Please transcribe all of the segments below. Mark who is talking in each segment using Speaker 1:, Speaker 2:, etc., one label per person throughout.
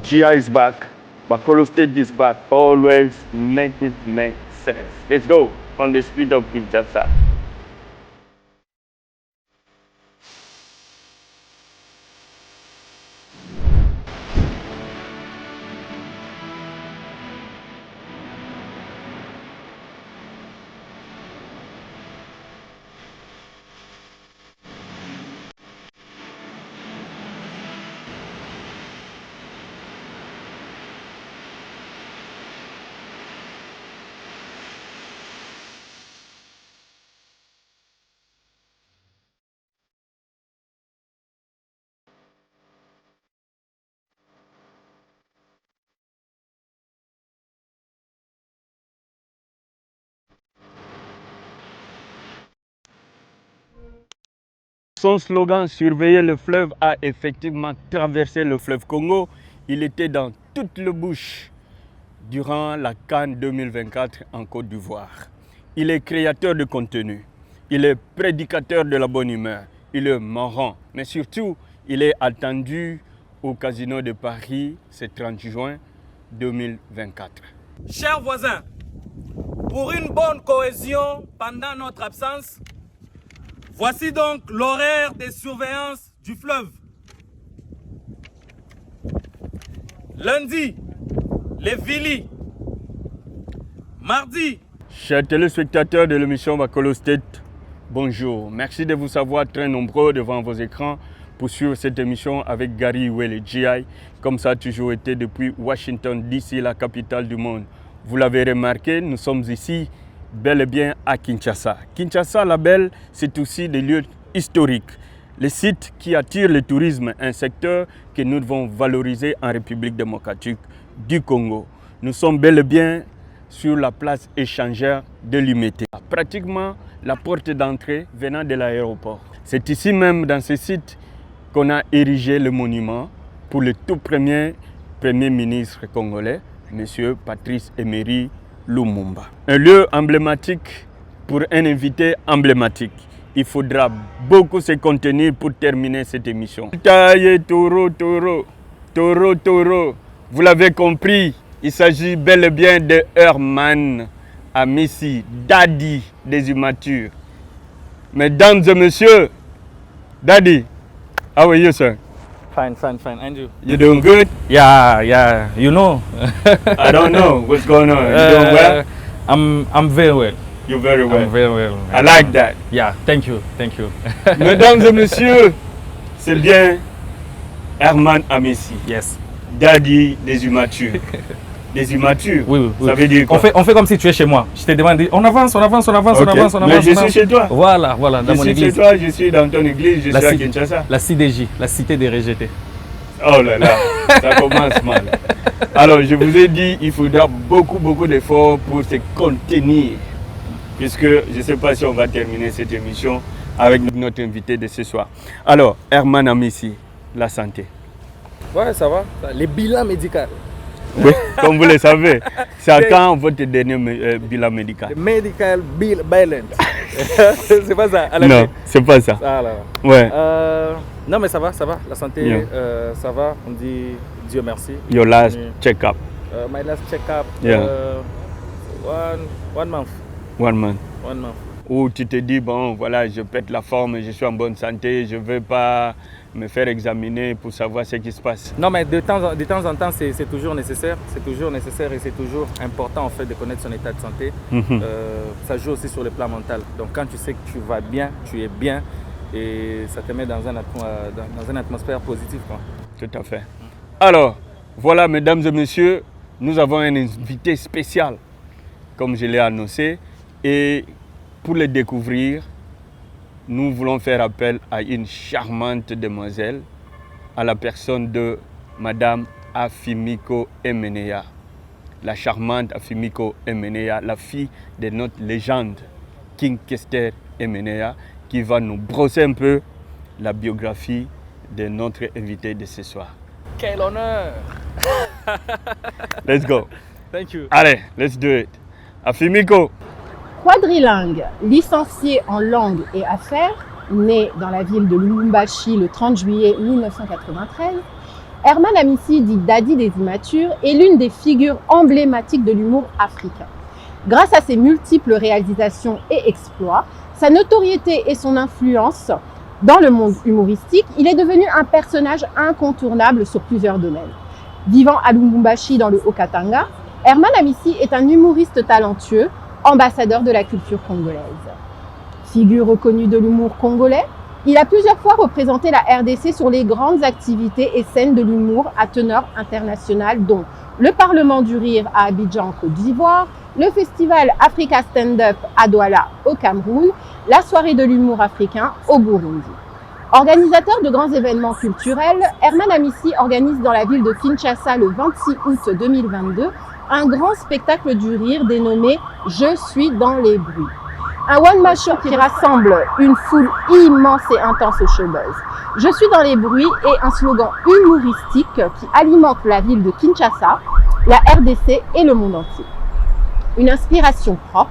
Speaker 1: GI is back. Bakolo State is back. Always 1997. Let's go on the street of Kinshasa. Son slogan "Surveiller le fleuve" a effectivement traversé le fleuve Congo. Il était dans toute le bouche durant la CAN 2024 en Côte d'Ivoire. Il est créateur de contenu, il est prédicateur de la bonne humeur, il est marrant, mais surtout, il est attendu au Casino de Paris ce 30 juin 2024.
Speaker 2: Chers voisins, pour une bonne cohésion pendant notre absence, voici donc l'horaire des surveillances du fleuve. Lundi, les Vili. Mardi.
Speaker 1: Chers téléspectateurs de l'émission Bakolo State, bonjour. Merci de vous savoir très nombreux devant vos écrans pour suivre cette émission avec Gary Iwe, le GI, comme ça a toujours été depuis Washington DC, la capitale du monde. Vous l'avez remarqué, nous sommes ici bel et bien à Kinshasa. Kinshasa, la belle, c'est aussi des lieux historiques. Les sites qui attirent le tourisme, un secteur que nous devons valoriser en République démocratique du Congo. Nous sommes bel et bien sur la place échangère de l'Umete. Pratiquement la porte d'entrée venant de l'aéroport. C'est ici même, dans ce site, qu'on a érigé le monument pour le tout premier ministre congolais, M. Patrice Emery Lumumba. Un lieu emblématique pour un invité emblématique. Il faudra beaucoup se contenir pour terminer cette émission. Taille, taureau, taureau, taureau, taureau. Vous l'avez compris, il s'agit bel et bien de Herman Amissi, Daddy des immatures. Mesdames et messieurs, Daddy, how are you, sir?
Speaker 2: Fine. And you?
Speaker 1: You doing good?
Speaker 2: Yeah. You know.
Speaker 1: I don't know what's going on. You doing well?
Speaker 2: I'm very well.
Speaker 1: You're very well.
Speaker 2: I'm very well.
Speaker 1: I like that.
Speaker 2: Yeah, thank you.
Speaker 1: Mesdames et messieurs, c'est bien Herman Amissi.
Speaker 2: Yes.
Speaker 1: Daddy des immatures. Des immatures?
Speaker 2: Oui.
Speaker 1: Ça veut dire quoi?
Speaker 2: On fait comme si tu es chez moi. Je te demande, on avance.
Speaker 1: Okay. Mais je suis chez toi.
Speaker 2: Voilà, dans mon église.
Speaker 1: Je suis chez toi, je suis dans ton église, je suis à Kinshasa.
Speaker 2: La CDJ, la cité des rejetés.
Speaker 1: Oh là là, ça commence mal. Alors, je vous ai dit, il faudra beaucoup d'efforts pour se contenir. Puisque je ne sais pas si on va terminer cette émission avec notre invité de ce soir. Alors, Herman Amissi, la santé.
Speaker 2: Ouais, ça va. Les bilans médicaux.
Speaker 1: Oui, comme vous le savez, c'est à quand votre dernier bilan médical?
Speaker 2: Medical bill balance. C'est pas ça.
Speaker 1: Non, c'est pas ça.
Speaker 2: Ah là.
Speaker 1: Ouais.
Speaker 2: Non, mais ça va. La santé,
Speaker 1: Yeah.
Speaker 2: Ça va. On dit Dieu merci.
Speaker 1: Your last check-up?
Speaker 2: My last check-up.
Speaker 1: Yeah.
Speaker 2: One month.
Speaker 1: 1 month.
Speaker 2: 1 month.
Speaker 1: Où tu te dis, bon, voilà, je pète la forme, je suis en bonne santé, je ne veux pas me faire examiner pour savoir ce qui se passe.
Speaker 2: Non, mais de temps en temps, c'est toujours nécessaire. C'est toujours nécessaire et c'est toujours important en fait de connaître son état de santé. Ça joue aussi sur le plan mental. Donc quand tu sais que tu vas bien, tu es bien et ça te met dans une atmosphère positive, quoi.
Speaker 1: Tout à fait. Alors, voilà, mesdames et messieurs, nous avons un invité spécial, comme je l'ai annoncé. Et pour le découvrir, nous voulons faire appel à une charmante demoiselle, à la personne de Madame Afimiko Emeneya. La charmante Afimiko Emeneya, la fille de notre légende King Kester Emeneya, qui va nous brosser un peu la biographie de notre invité de ce soir.
Speaker 2: Quel honneur!
Speaker 1: Let's go.
Speaker 2: Thank you.
Speaker 1: Allez, let's do it. Afimiko.
Speaker 3: Quadrilingue, licencié en langue et affaires, né dans la ville de Lubumbashi le 30 juillet 1993, Herman Amissi, dit Daddy des immatures, est l'une des figures emblématiques de l'humour africain. Grâce à ses multiples réalisations et exploits, sa notoriété et son influence dans le monde humoristique, il est devenu un personnage incontournable sur plusieurs domaines. Vivant à Lubumbashi dans le Haut-Katanga, Herman Amissi est un humoriste talentueux, ambassadeur de la culture congolaise. Figure reconnue de l'humour congolais, il a plusieurs fois représenté la RDC sur les grandes activités et scènes de l'humour à teneur internationale, dont le Parlement du Rire à Abidjan, en Côte d'Ivoire, le festival Africa Stand-Up à Douala, au Cameroun, la soirée de l'humour africain au Burundi. Organisateur de grands événements culturels, Herman Amissi organise dans la ville de Kinshasa le 26 août 2022 un grand spectacle du rire dénommé « Je suis dans les bruits ». Un one-man show qui rassemble une foule immense et intense au showbuzz. « Je suis dans les bruits » est un slogan humoristique qui alimente la ville de Kinshasa, la RDC et le monde entier. Une inspiration propre,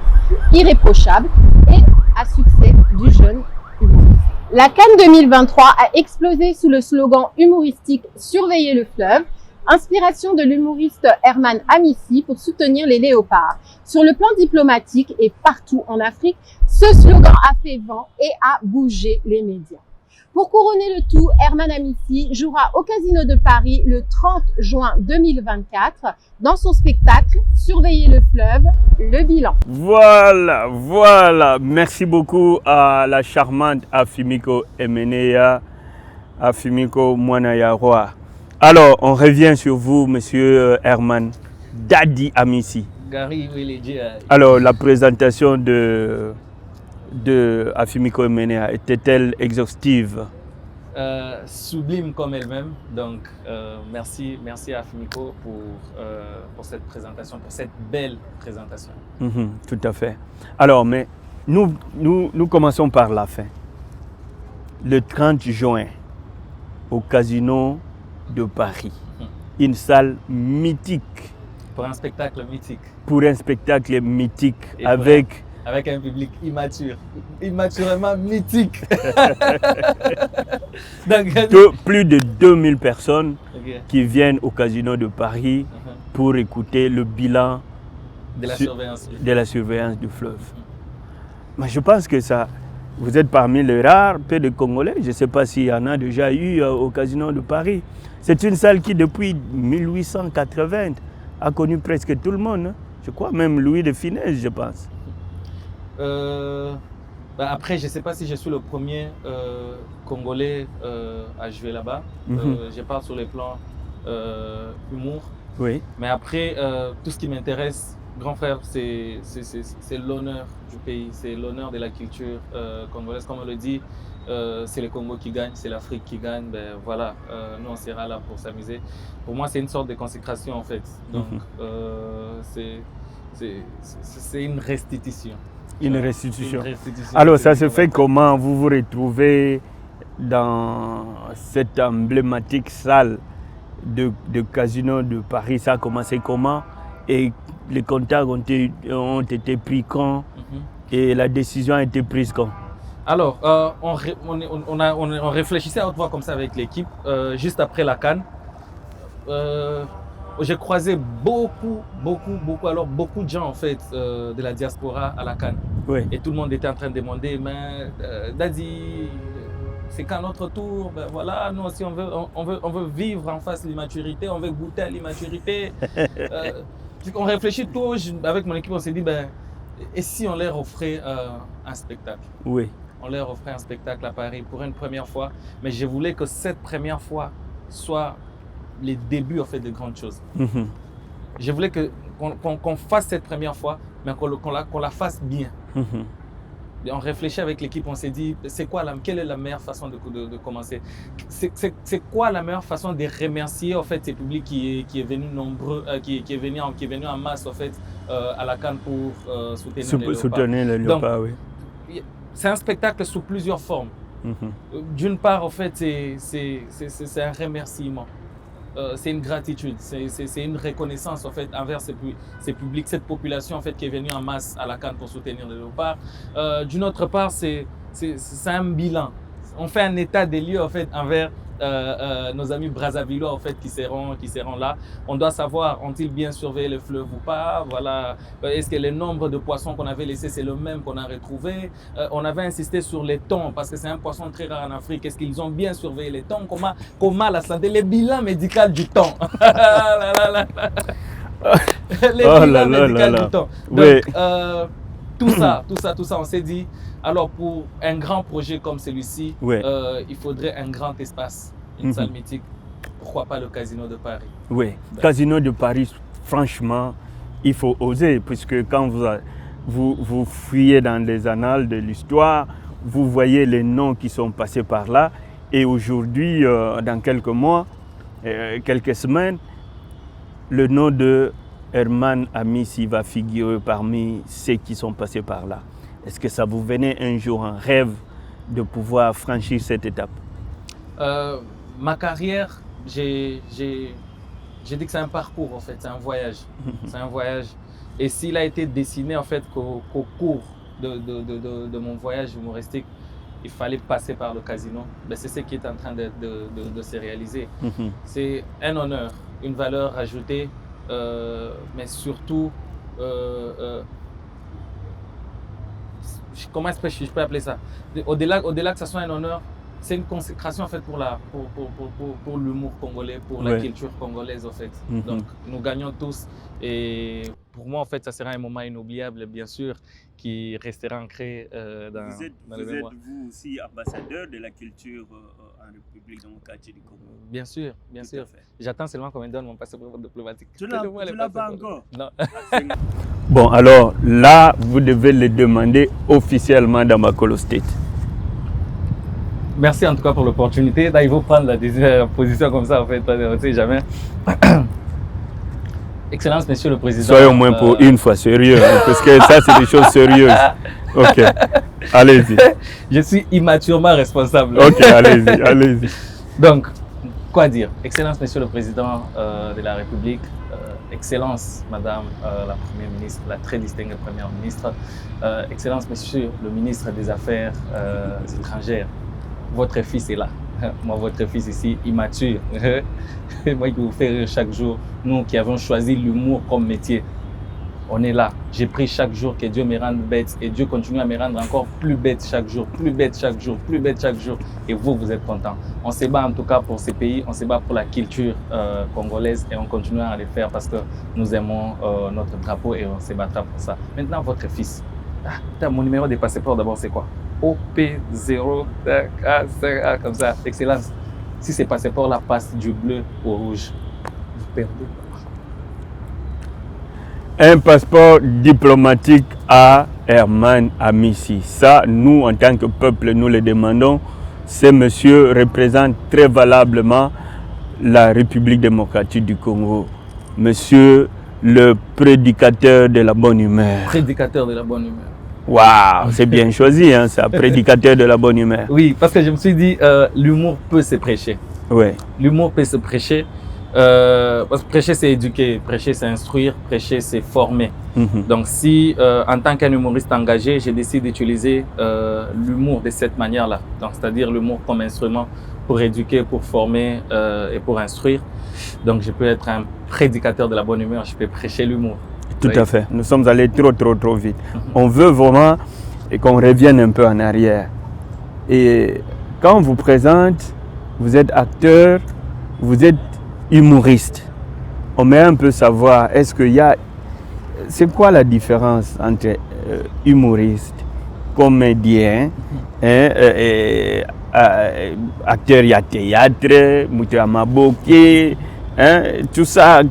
Speaker 3: irréprochable et à succès du jeune humoriste. La Cannes 2023 a explosé sous le slogan humoristique « Surveillez le fleuve », inspiration de l'humoriste Herman Amissi pour soutenir les léopards. Sur le plan diplomatique et partout en Afrique, ce slogan a fait vent et a bougé les médias. Pour couronner le tout, Herman Amissi jouera au Casino de Paris le 30 juin 2024 dans son spectacle « Surveiller le fleuve, le bilan ».
Speaker 1: Voilà. Merci beaucoup à la charmante Afimiko Emenea, Afimiko Mwanayarwa. Alors, on revient sur vous, monsieur Herman, Daddy Amissi.
Speaker 2: Gary Wele J.
Speaker 1: Alors, la présentation de Afimiko Emenea était-elle exhaustive?
Speaker 2: Sublime comme elle-même. Donc, merci à Afimiko pour cette présentation, pour cette belle présentation.
Speaker 1: Tout à fait. Alors, mais nous commençons par la fin. Le 30 juin, au Casino de Paris, une salle mythique.
Speaker 2: Pour un spectacle mythique.
Speaker 1: Pour un spectacle mythique
Speaker 2: Et
Speaker 1: avec
Speaker 2: un public immature, immaturement mythique. Donc,
Speaker 1: plus de 2000 personnes
Speaker 2: okay.
Speaker 1: qui viennent au Casino de Paris pour écouter le bilan
Speaker 2: de
Speaker 1: la surveillance du fleuve. Mais je pense que ça, vous êtes parmi les rares peu de Congolais, je ne sais pas s'il y en a déjà eu au Casino de Paris. C'est une salle qui, depuis 1880, a connu presque tout le monde. Hein. Je crois même Louis de Funès, je pense.
Speaker 2: Après, je ne sais pas si je suis le premier Congolais à jouer là-bas. Je parle sur les plans humour.
Speaker 1: Oui.
Speaker 2: Mais après, tout ce qui m'intéresse, grand frère, c'est l'honneur du pays, c'est l'honneur de la culture congolaise. Comme on le dit, c'est le Congo qui gagne, c'est l'Afrique qui gagne. Ben voilà, nous on sera là pour s'amuser. Pour moi, c'est une sorte de consécration en fait. Donc, c'est une restitution.
Speaker 1: Une restitution. Alors, ça se fait comment? Vous vous retrouvez dans cette emblématique salle de Casino de Paris. Ça a commencé comment? Et les contacts ont été pris quand? Et la décision a été prise quand?
Speaker 2: Alors, on réfléchissait à haute voix comme ça avec l'équipe, juste après la Cannes. J'ai croisé beaucoup de gens en fait de la diaspora à la Cannes.
Speaker 1: Oui.
Speaker 2: Et tout le monde était en train de demander, mais Daddy, c'est quand notre tour? Ben voilà, nous aussi on veut vivre en face de l'immaturité, on veut goûter à l'immaturité. On réfléchit tout avec mon équipe, on s'est dit, ben, et si on leur offrait un spectacle?
Speaker 1: Oui.
Speaker 2: On leur offrait un spectacle à Paris pour une première fois, mais je voulais que cette première fois soit les débuts en fait de grandes choses. Je voulais qu'on fasse cette première fois, mais qu'on la fasse bien. Et on réfléchit avec l'équipe, on s'est dit, quelle est la meilleure façon de commencer? C'est quoi la meilleure façon de remercier en fait ces publics qui est venu nombreux, qui est venu en masse en fait à la Cannes pour soutenir les léopards.
Speaker 1: Oui.
Speaker 2: C'est un spectacle sous plusieurs formes. D'une part, en fait, c'est un remerciement. C'est une gratitude, c'est une reconnaissance en fait envers ces publics, cette population en fait qui est venue en masse à la Cannes pour soutenir les léopards. D'une autre part, c'est un bilan. On fait un état des lieux en fait envers nos amis Brazzavillois en fait qui seront là. On doit savoir, ont-ils bien surveillé le fleuve ou pas? Voilà. Est-ce que le nombre de poissons qu'on avait laissé c'est le même qu'on a retrouvé? On avait insisté sur les thons parce que c'est un poisson très rare en Afrique. Est-ce qu'ils ont bien surveillé les thons? Comment la santé, les bilans médicaux du thon? Les bilans médicaux du thon. Donc, tout ça, on s'est dit, alors pour un grand projet comme celui-ci, il faudrait un grand espace, une salle mythique. Pourquoi pas le Casino de Paris?
Speaker 1: Oui, Casino de Paris, franchement, il faut oser, puisque quand vous fouillez dans les annales de l'histoire, vous voyez les noms qui sont passés par là. Et aujourd'hui, dans quelques mois, quelques semaines, le nom de Herman Amissi va figurer parmi ceux qui sont passés par là. Est-ce que ça vous venait un jour un rêve de pouvoir franchir cette étape?
Speaker 2: Ma carrière, j'ai dit que c'est un parcours en fait, c'est un voyage. C'est un voyage. Et s'il a été dessiné en fait qu'au cours de mon voyage humoristique, il fallait passer par le casino, ben, c'est ce qui est en train de se réaliser. C'est un honneur, une valeur ajoutée. Mais surtout, comment est-ce que je peux appeler ça? Au-delà que ça soit un honneur, c'est une consécration en fait pour l'humour congolais, pour la culture congolaise en fait. Donc nous gagnons tous et pour moi en fait ça sera un moment inoubliable bien sûr qui restera ancré dans le mémoire.
Speaker 1: Vous êtes vous aussi ambassadeur de la culture en République démocratique du Congo?
Speaker 2: Bien sûr. J'attends seulement qu'on me donne mon passeport diplomatique.
Speaker 1: Tu l'as pas encore?
Speaker 2: Non.
Speaker 1: Bon, alors là, vous devez le demander officiellement dans Makolo State.
Speaker 2: Merci en tout cas pour l'opportunité. Là, il faut prendre la deuxième position comme ça, en fait, on ne sait jamais. Excellence, Monsieur le Président.
Speaker 1: Soyez au moins pour une fois sérieux, hein, parce que ça, c'est des choses sérieuses. Ok, allez-y.
Speaker 2: Je suis immaturement responsable.
Speaker 1: Ok, allez-y.
Speaker 2: Donc, quoi dire? Excellence, Monsieur le Président de la République. Excellence, Madame la Première ministre, la très distinguée Première ministre. Excellence, Monsieur le ministre des Affaires étrangères. Votre fils est là. Moi, votre fils ici, immature. Moi qui vous fais rire chaque jour. Nous qui avons choisi l'humour comme métier, on est là. J'ai pris chaque jour que Dieu me rende bête et Dieu continue à me rendre encore plus bête chaque jour, plus bête chaque jour, plus bête chaque jour. Et vous êtes contents. On se bat en tout cas pour ces pays, on se bat pour la culture congolaise et on continue à le faire parce que nous aimons notre drapeau et on se battra pour ça. Maintenant, votre fils. Mon numéro de passeport d'abord, c'est quoi? OP0, comme ça. Excellence. Si ces passeports-là passent du bleu au rouge, vous perdez.
Speaker 1: Un passeport diplomatique à Herman Amissi. Ça, nous, en tant que peuple, nous le demandons. Ce monsieur représente très valablement la République démocratique du Congo. Monsieur le prédicateur de la bonne humeur.
Speaker 2: Prédicateur de la bonne humeur.
Speaker 1: Waouh, c'est bien choisi, hein, ça, prédicateur de la bonne humeur.
Speaker 2: Oui, parce que je me suis dit, l'humour peut se prêcher.
Speaker 1: Ouais.
Speaker 2: L'humour peut se prêcher. Parce que prêcher, c'est éduquer, prêcher, c'est instruire, prêcher, c'est former. Donc, si en tant qu'un humoriste engagé, j'ai décidé d'utiliser l'humour de cette manière-là, c'est-à-dire l'humour comme instrument pour éduquer, pour former et pour instruire. Donc, je peux être un prédicateur de la bonne humeur, je peux prêcher l'humour.
Speaker 1: Tout à fait. Nous sommes allés trop vite. On veut vraiment qu'on revienne un peu en arrière. Et quand on vous présente, vous êtes acteur, vous êtes humoriste. On met un peu savoir, est-ce qu'il y a... C'est quoi la différence entre humoriste, comédien, acteur, il y a théâtre, Moutamaboké, tout ça.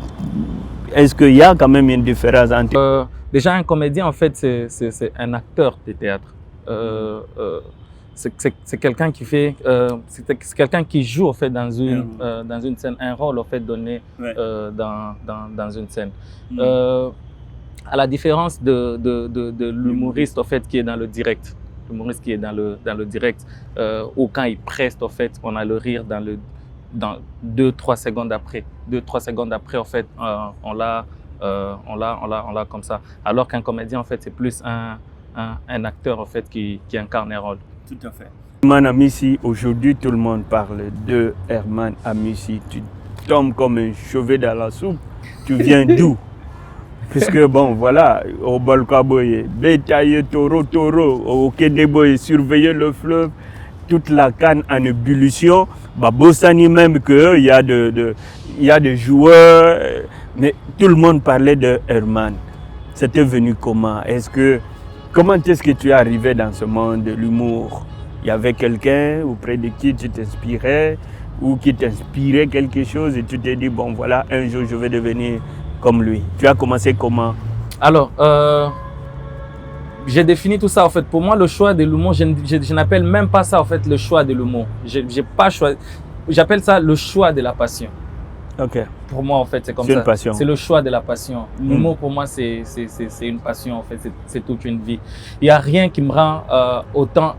Speaker 1: Est-ce qu'il y a quand même une différence entre...
Speaker 2: Déjà, un comédien, en fait, c'est un acteur de théâtre. C'est quelqu'un qui fait, c'est quelqu'un qui joue en fait dans une scène, un rôle en fait donné dans une scène. À la différence de l'humoriste en fait qui est dans le direct, l'humoriste qui est dans le direct, ou quand il preste en fait, on a le rire dans 2-3 secondes après. 2-3 secondes après en fait, on l'a comme ça. Alors qu'un comédien en fait c'est plus un acteur en fait qui incarne un rôle.
Speaker 1: Tout à fait. Herman Amissi, aujourd'hui tout le monde parle de Herman Amissi. Tu tombes comme un cheveu dans la soupe. Tu viens d'où? Puisque bon voilà, au Balkaboye, bétail, taureau, au Kédéboye, surveiller le fleuve, toute la canne en ébullition. Bah, Bossani même qu'il y a des joueurs, mais tout le monde parlait de Herman. C'était venu comment? Comment est-ce que tu es arrivé dans ce monde de l'humour? Il y avait quelqu'un auprès de qui tu t'inspirais ou qui t'inspirait quelque chose et tu t'es dit, bon voilà, un jour je vais devenir comme lui. Tu as commencé comment?
Speaker 2: Alors, j'ai défini tout ça en fait. Pour moi, le choix de l'humour, je n'appelle même pas ça en fait le choix de l'humour. J'ai pas choisi. J'appelle ça le choix de la passion.
Speaker 1: Ok.
Speaker 2: Pour moi en fait, c'est comme
Speaker 1: ça.
Speaker 2: C'est
Speaker 1: une passion.
Speaker 2: C'est le choix de la passion. L'humour pour moi, c'est une passion en fait. C'est toute une vie. Il n'y a rien qui me rend autant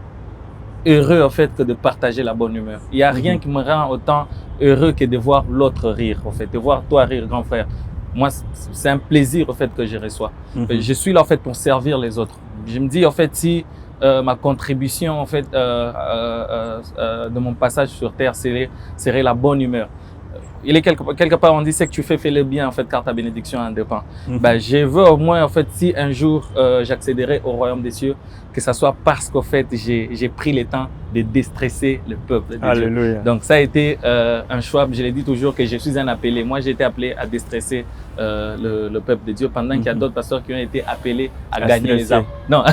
Speaker 2: heureux en fait que de partager la bonne humeur. Il n'y a rien qui me rend autant heureux que de voir l'autre rire en fait, de voir toi rire, grand frère. Moi, c'est un plaisir en fait que je reçois. Je suis là en fait pour servir les autres. Je me dis en fait si ma contribution en fait de mon passage sur terre serait la bonne humeur. Il est quelque part on dit c'est que tu fais le bien en fait car ta bénédiction en dépend. Ben, je veux au moins en fait si un jour j'accéderai au royaume des cieux, que ça soit parce qu'en fait j'ai pris le temps de déstresser le peuple de
Speaker 1: Alléluia.
Speaker 2: Dieu. Donc ça a été un choix. Je l'ai dit toujours que je suis un appelé. Moi j'ai été appelé à déstresser le peuple de Dieu pendant qu'il y a d'autres pasteurs qui ont été appelés à gagner les âmes. Non.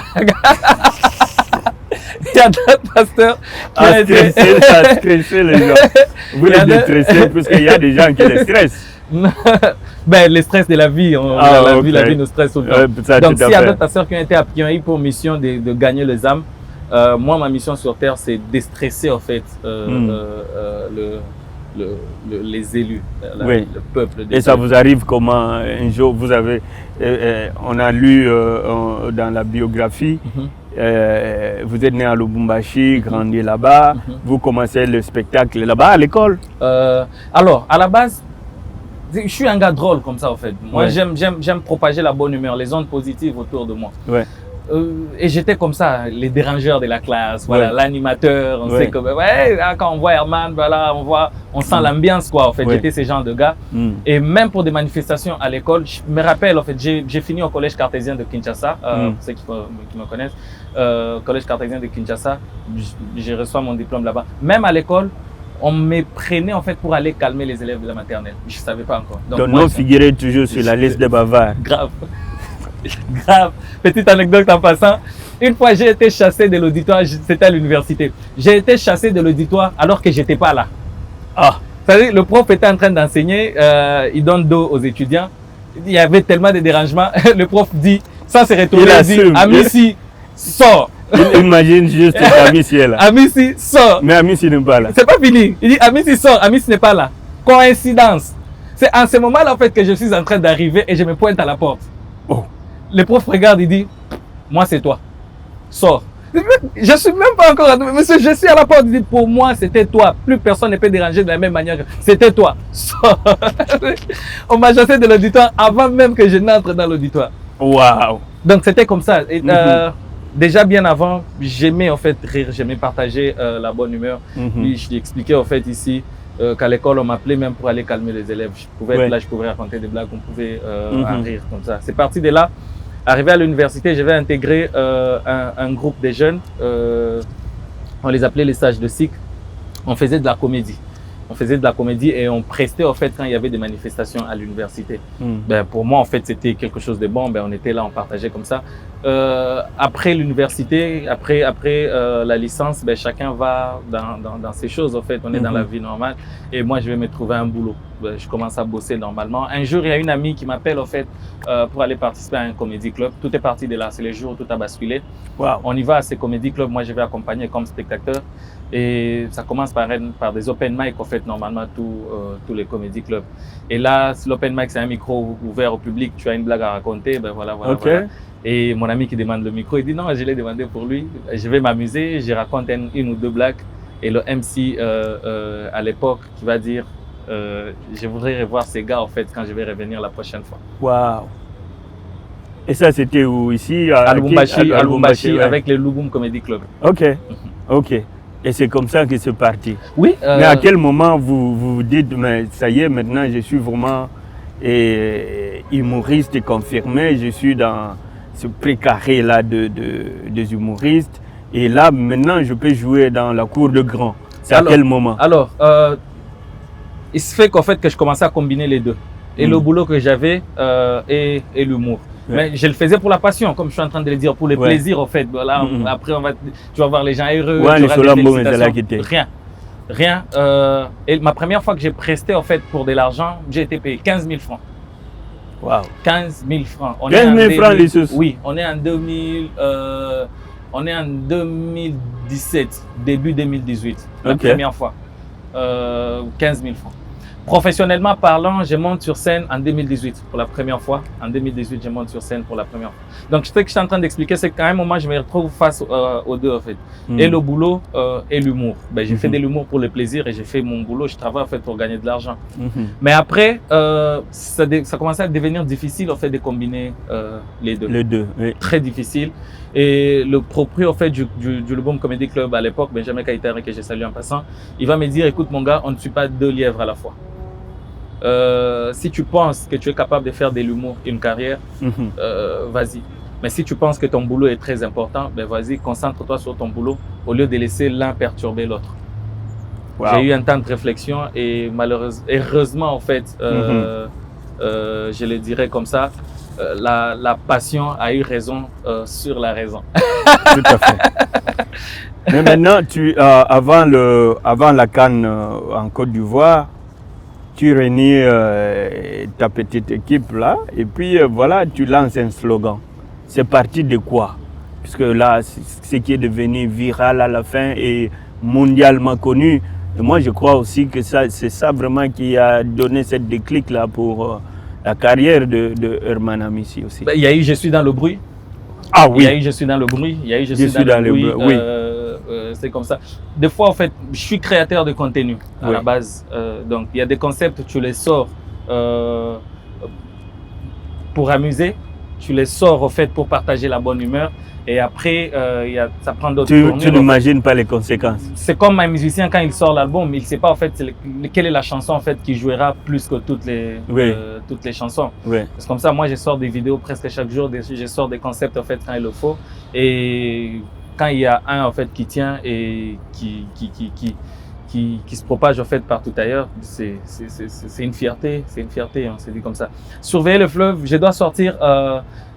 Speaker 2: Il y a d'autres pasteurs qui ont été
Speaker 1: à stresser les gens. Vous les déstressez puisqu'il y a des gens qui les stressent.
Speaker 2: Ben, le stress de la vie, la vie nous stresse tout le temps. Donc, s'il y a d'autres pasteurs qui ont eu pour mission de gagner les âmes, moi, ma mission sur terre, c'est de stresser en fait les élus, le peuple.
Speaker 1: Et ça vous arrive comment? Un jour, on a lu dans la biographie, vous êtes né à Lubumbashi, grandi là-bas, vous commencez le spectacle là-bas à l'école?
Speaker 2: Alors, à la base, je suis un gars drôle comme ça en fait. Moi, j'aime propager la bonne humeur, les ondes positives autour de moi. Ouais. Et j'étais comme ça, les dérangeurs de la classe, voilà, l'animateur, on sait que quand on voit Herman, voilà, on sent l'ambiance quoi. En fait, j'étais ce genre de gars. Et même pour des manifestations à l'école, je me rappelle en fait, j'ai fini au collège cartésien de Kinshasa, pour ceux qui me connaissent, collège cartésien de Kinshasa, j'ai reçu mon diplôme là-bas. Même à l'école, on me prenait en fait pour aller calmer les élèves de la maternelle. Je savais pas encore.
Speaker 1: Donc nous figurait toujours sur la liste des bavards.
Speaker 2: Grave. Grave. Petite anecdote en passant. Une fois, j'ai été chassé de l'auditoire, c'était à l'université. J'ai été chassé de l'auditoire alors que j'étais pas là. Ah. C'est-à-dire, le prof était en train d'enseigner, il donne dos aux étudiants. Il y avait tellement de dérangements. Le prof dit, ça s'est retourné, il dit, Amissi, sors.
Speaker 1: Il imagine juste Amissi est là.
Speaker 2: Amissi, sors.
Speaker 1: Mais Amissi n'est pas là.
Speaker 2: C'est pas fini. Il dit, Amissi, sors. Amissi n'est pas là. Coïncidence. C'est en ce moment-là, en fait, que je suis en train d'arriver et je me pointe à la porte. Oh. Le prof regarde, il dit, moi c'est toi, sors. Je suis même pas encore, monsieur, je suis à la porte, il dit, pour moi c'était toi, plus personne ne peut déranger de la même manière, c'était toi, sors. On m'a chassé de l'auditoire avant même que je n'entre dans l'auditoire.
Speaker 1: Waouh.
Speaker 2: Donc c'était comme ça. Et, déjà bien avant, j'aimais en fait rire, j'aimais partager la bonne humeur. Puis je lui expliquais en fait ici, qu'à l'école, on m'appelait même pour aller calmer les élèves. Je pouvais être là, je pouvais raconter des blagues, on pouvait en rire comme ça. C'est parti de là. Arrivé à l'université, j'avais intégré un groupe de jeunes. On les appelait les sages de SIC. On faisait de la comédie. On faisait de la comédie et on prestait en fait quand il y avait des manifestations à l'université. Ben, pour moi, en fait, c'était quelque chose de bon. Ben, on était là, on partageait comme ça. Après l'université, après la licence, ben, chacun va dans ses choses. En fait, on est dans la vie normale. Et moi, je vais me trouver un boulot. Ben, je commence à bosser normalement. Un jour, il y a une amie qui m'appelle en fait pour aller participer à un comédie club. Tout est parti de là. C'est le jour où tout a basculé. Wow. On y va à ces comédie clubs. Moi, je vais accompagner comme spectateur. Et ça commence par des open mic, en fait, normalement, tous les comédie clubs. Et là, l'open mic, c'est un micro ouvert au public. Tu as une blague à raconter, ben voilà. Et mon ami qui demande le micro, il dit non, je l'ai demandé pour lui. Je vais m'amuser, je raconte une ou deux blagues. Et le MC, à l'époque, qui va dire, je voudrais revoir ces gars, en fait, quand je vais revenir la prochaine fois.
Speaker 1: Waouh! Et ça, c'était où? Ici?
Speaker 2: À Lubumbashi, avec le Lubum Comedy Club.
Speaker 1: Ok. Ok. Et c'est comme ça que c'est parti.
Speaker 2: Oui.
Speaker 1: Mais à quel moment vous vous dites, mais ça y est, maintenant je suis vraiment humoriste confirmé, je suis dans ce précaré-là des humoristes. Et là, maintenant, je peux jouer dans la cour de grand. C'est à quel moment?
Speaker 2: Alors, il se fait qu'en fait que je commençais à combiner les deux. Et le boulot que j'avais et l'humour. Ouais. Mais je le faisais pour la passion, comme je suis en train de le dire, pour le plaisir en fait. Voilà, après, tu vas voir les gens heureux.
Speaker 1: Ouais,
Speaker 2: tu auras
Speaker 1: des
Speaker 2: rien. Et ma première fois que j'ai presté en fait pour de l'argent, j'ai été payé 15 000 francs.
Speaker 1: Wow.
Speaker 2: 15 000 francs.
Speaker 1: 15 000 francs les sous.
Speaker 2: Oui, on est en 2017, début 2018, la première fois. 15 000 francs. Professionnellement parlant, je monte sur scène en 2018 pour la première fois. En 2018, je monte sur scène pour la première fois. Donc, ce que je suis en train d'expliquer, c'est qu'à un moment, je me retrouve face aux deux, en fait. Et le boulot et l'humour. Ben, j'ai fait de l'humour pour le plaisir et j'ai fait mon boulot. Je travaille, en fait, pour gagner de l'argent. Mais après, ça commençait à devenir difficile, en fait, de combiner les deux.
Speaker 1: Les deux, oui.
Speaker 2: Très difficile. Et le proprio, en fait, du Le Boom Comedy Club à l'époque, Benjamin Kaitare, que j'ai salué en passant, il va me dire, écoute, mon gars, on ne suit pas deux lièvres à la fois. Si tu penses que tu es capable de faire de l'humour une carrière, vas-y. Mais si tu penses que ton boulot est très important, ben vas-y, concentre-toi sur ton boulot au lieu de laisser l'un perturber l'autre. Wow. J'ai eu un temps de réflexion et heureusement, en fait, je le dirais comme ça, la passion a eu raison sur la raison.
Speaker 1: Tout à fait. Mais maintenant, avant la CAN en Côte d'Ivoire, tu réunis ta petite équipe là et puis voilà, tu lances un slogan. C'est parti de quoi? Puisque là, ce qui est devenu viral à la fin et mondialement connu. Et moi, je crois aussi que c'est ça vraiment qui a donné cette déclic là pour la carrière de Herman Amissi aussi.
Speaker 2: Il y a eu Je suis dans le bruit.
Speaker 1: Ah oui.
Speaker 2: Il y a eu Je suis dans le bruit. Il y a eu Je suis dans le bruit.
Speaker 1: Oui.
Speaker 2: C'est comme ça. Des fois, en fait, je suis créateur de contenu à la base. Donc, il y a des concepts, tu les sors pour amuser. Tu les sors, en fait, pour partager la bonne humeur. Et après, ça prend d'autres tournures.
Speaker 1: Tu n'imagines pas les conséquences.
Speaker 2: C'est comme un musicien, quand il sort l'album, il ne sait pas, en fait, quelle est la chanson, en fait, qui jouera plus que toutes les chansons.
Speaker 1: Oui.
Speaker 2: C'est comme ça, moi, je sors des vidéos presque chaque jour. Je sors des concepts, en fait, quand il le faut. Et quand il y a un en fait qui tient et qui se propage en fait partout ailleurs, c'est une fierté, on s'est dit comme ça. Surveiller le fleuve, je dois sortir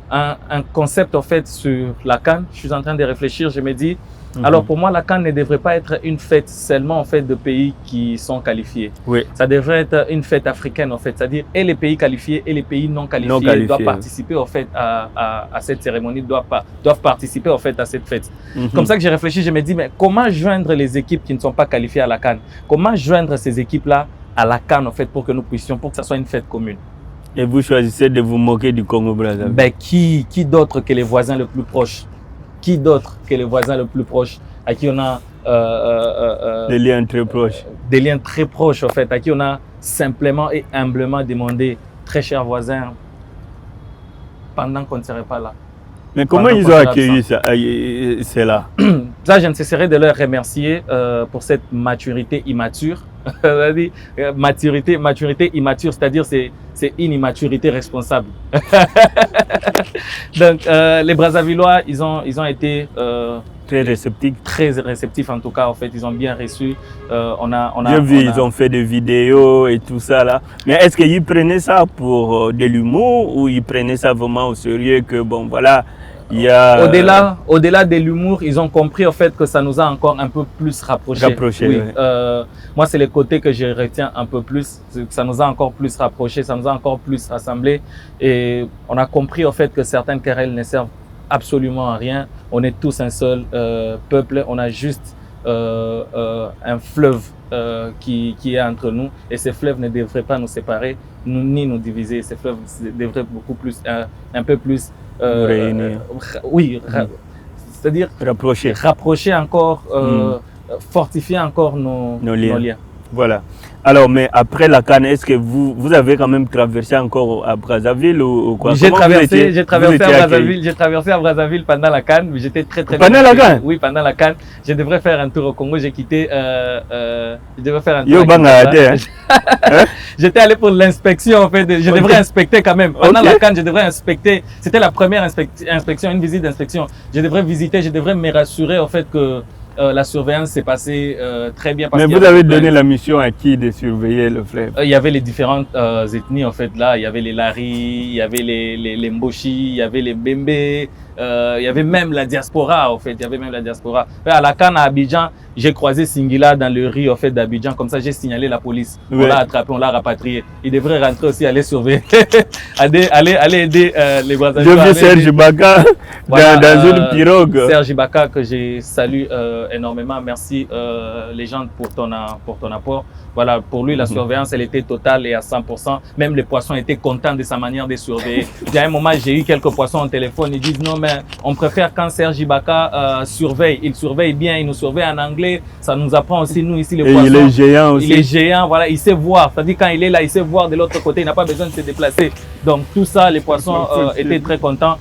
Speaker 2: un concept en fait sur la CAN. Je suis en train de réfléchir, je me dis, alors pour moi la CAN ne devrait pas être une fête seulement en fait de pays qui sont qualifiés.
Speaker 1: Oui.
Speaker 2: Ça devrait être une fête africaine en fait, c'est-à-dire et les pays qualifiés et les pays non qualifiés doivent participer en fait à cette cérémonie, doivent participer en fait à cette fête. Comme ça que j'ai réfléchi, je me dis mais comment joindre les équipes qui ne sont pas qualifiées à la CAN? Comment joindre ces équipes-là à la CAN en fait pour que ça soit une fête commune?
Speaker 1: Et vous choisissez de vous moquer du Congo-Brazzaville?
Speaker 2: Ben qui d'autre que les voisins les plus proches? Qui d'autre que les voisins les plus proches à qui on a
Speaker 1: des liens très proches?
Speaker 2: Des liens très proches en fait, à qui on a simplement et humblement demandé, très chers voisins, pendant qu'on ne serait pas là.
Speaker 1: Mais comment ils ont accueilli cela?
Speaker 2: Ça, je ne cesserai de leur remercier pour cette maturité immature. maturité immature, c'est-à-dire c'est une immaturité responsable. Donc, les Brazzavillois, ils ont été
Speaker 1: très réceptifs.
Speaker 2: Très réceptifs en tout cas, en fait, ils ont bien reçu.
Speaker 1: J'ai vu, ils ont fait des vidéos et tout ça là. Mais est-ce qu'ils prenaient ça pour de l'humour ou ils prenaient ça vraiment au sérieux que bon voilà, il y a...
Speaker 2: Au-delà de l'humour, ils ont compris en fait que ça nous a encore un peu plus rapprochés. Oui. Moi, c'est le côté que je retiens un peu plus. Ça nous a encore plus rapprochés, ça nous a encore plus rassemblés. Et on a compris en fait que certaines querelles ne servent absolument à rien. On est tous un seul peuple. On a juste un fleuve qui est entre nous. Et ces fleuves ne devraient pas nous séparer, ni nous diviser. Ces fleuves devraient beaucoup plus, un peu plus...
Speaker 1: réunir.
Speaker 2: Oui, c'est-à-dire rapprocher encore, fortifier encore nos liens.
Speaker 1: Voilà. Alors, mais après la CAN, est-ce que vous avez quand même traversé encore à Brazzaville ou quoi?
Speaker 2: J'ai traversé à Brazzaville pendant la CAN, mais j'étais très
Speaker 1: pendant la CAN?
Speaker 2: Oui, pendant la CAN. Je devrais faire un tour au Congo, j'ai quitté, je devais faire un tour.
Speaker 1: Yo,
Speaker 2: J'étais allé pour l'inspection, en fait. Je devrais inspecter quand même. Pendant la CAN, je devrais inspecter. C'était la première inspection, une visite d'inspection. Je devrais visiter, je devrais me rassurer, en fait, que la surveillance s'est passée très bien.
Speaker 1: Mais vous avez donné la mission à qui de surveiller le fleuve?
Speaker 2: Il y avait les différentes ethnies, en fait. Là, il y avait les Lari, il y avait les Mboshi, il y avait les Bembe, il y avait même la diaspora, en fait. Il y avait même la diaspora. À la CAN à Abidjan, j'ai croisé Singila dans le riz, en fait, d'Abidjan. Comme ça, j'ai signalé la police. On l'a attrapé, on l'a rapatrié. Il devrait rentrer aussi, aller surveiller, aller aider les voisins.
Speaker 1: J'ai vu Serge Ibaka dans une pirogue.
Speaker 2: Serge Ibaka, que j'ai salué énormément. Merci les gens pour ton apport. Voilà, pour lui, la surveillance, elle était totale et à 100%. Même les poissons étaient contents de sa manière de surveiller. Il y a un moment, j'ai eu quelques poissons au téléphone. Ils disent non, mais on préfère quand Serge Ibaka surveille. Il surveille bien, il nous surveille en anglais. Ça nous apprend aussi, nous, ici, les poissons.
Speaker 1: Il est géant aussi.
Speaker 2: Il est géant, voilà, il sait voir. C'est-à-dire, quand il est là, il sait voir de l'autre côté. Il n'a pas besoin de se déplacer. Donc, tout ça, les poissons étaient très contents.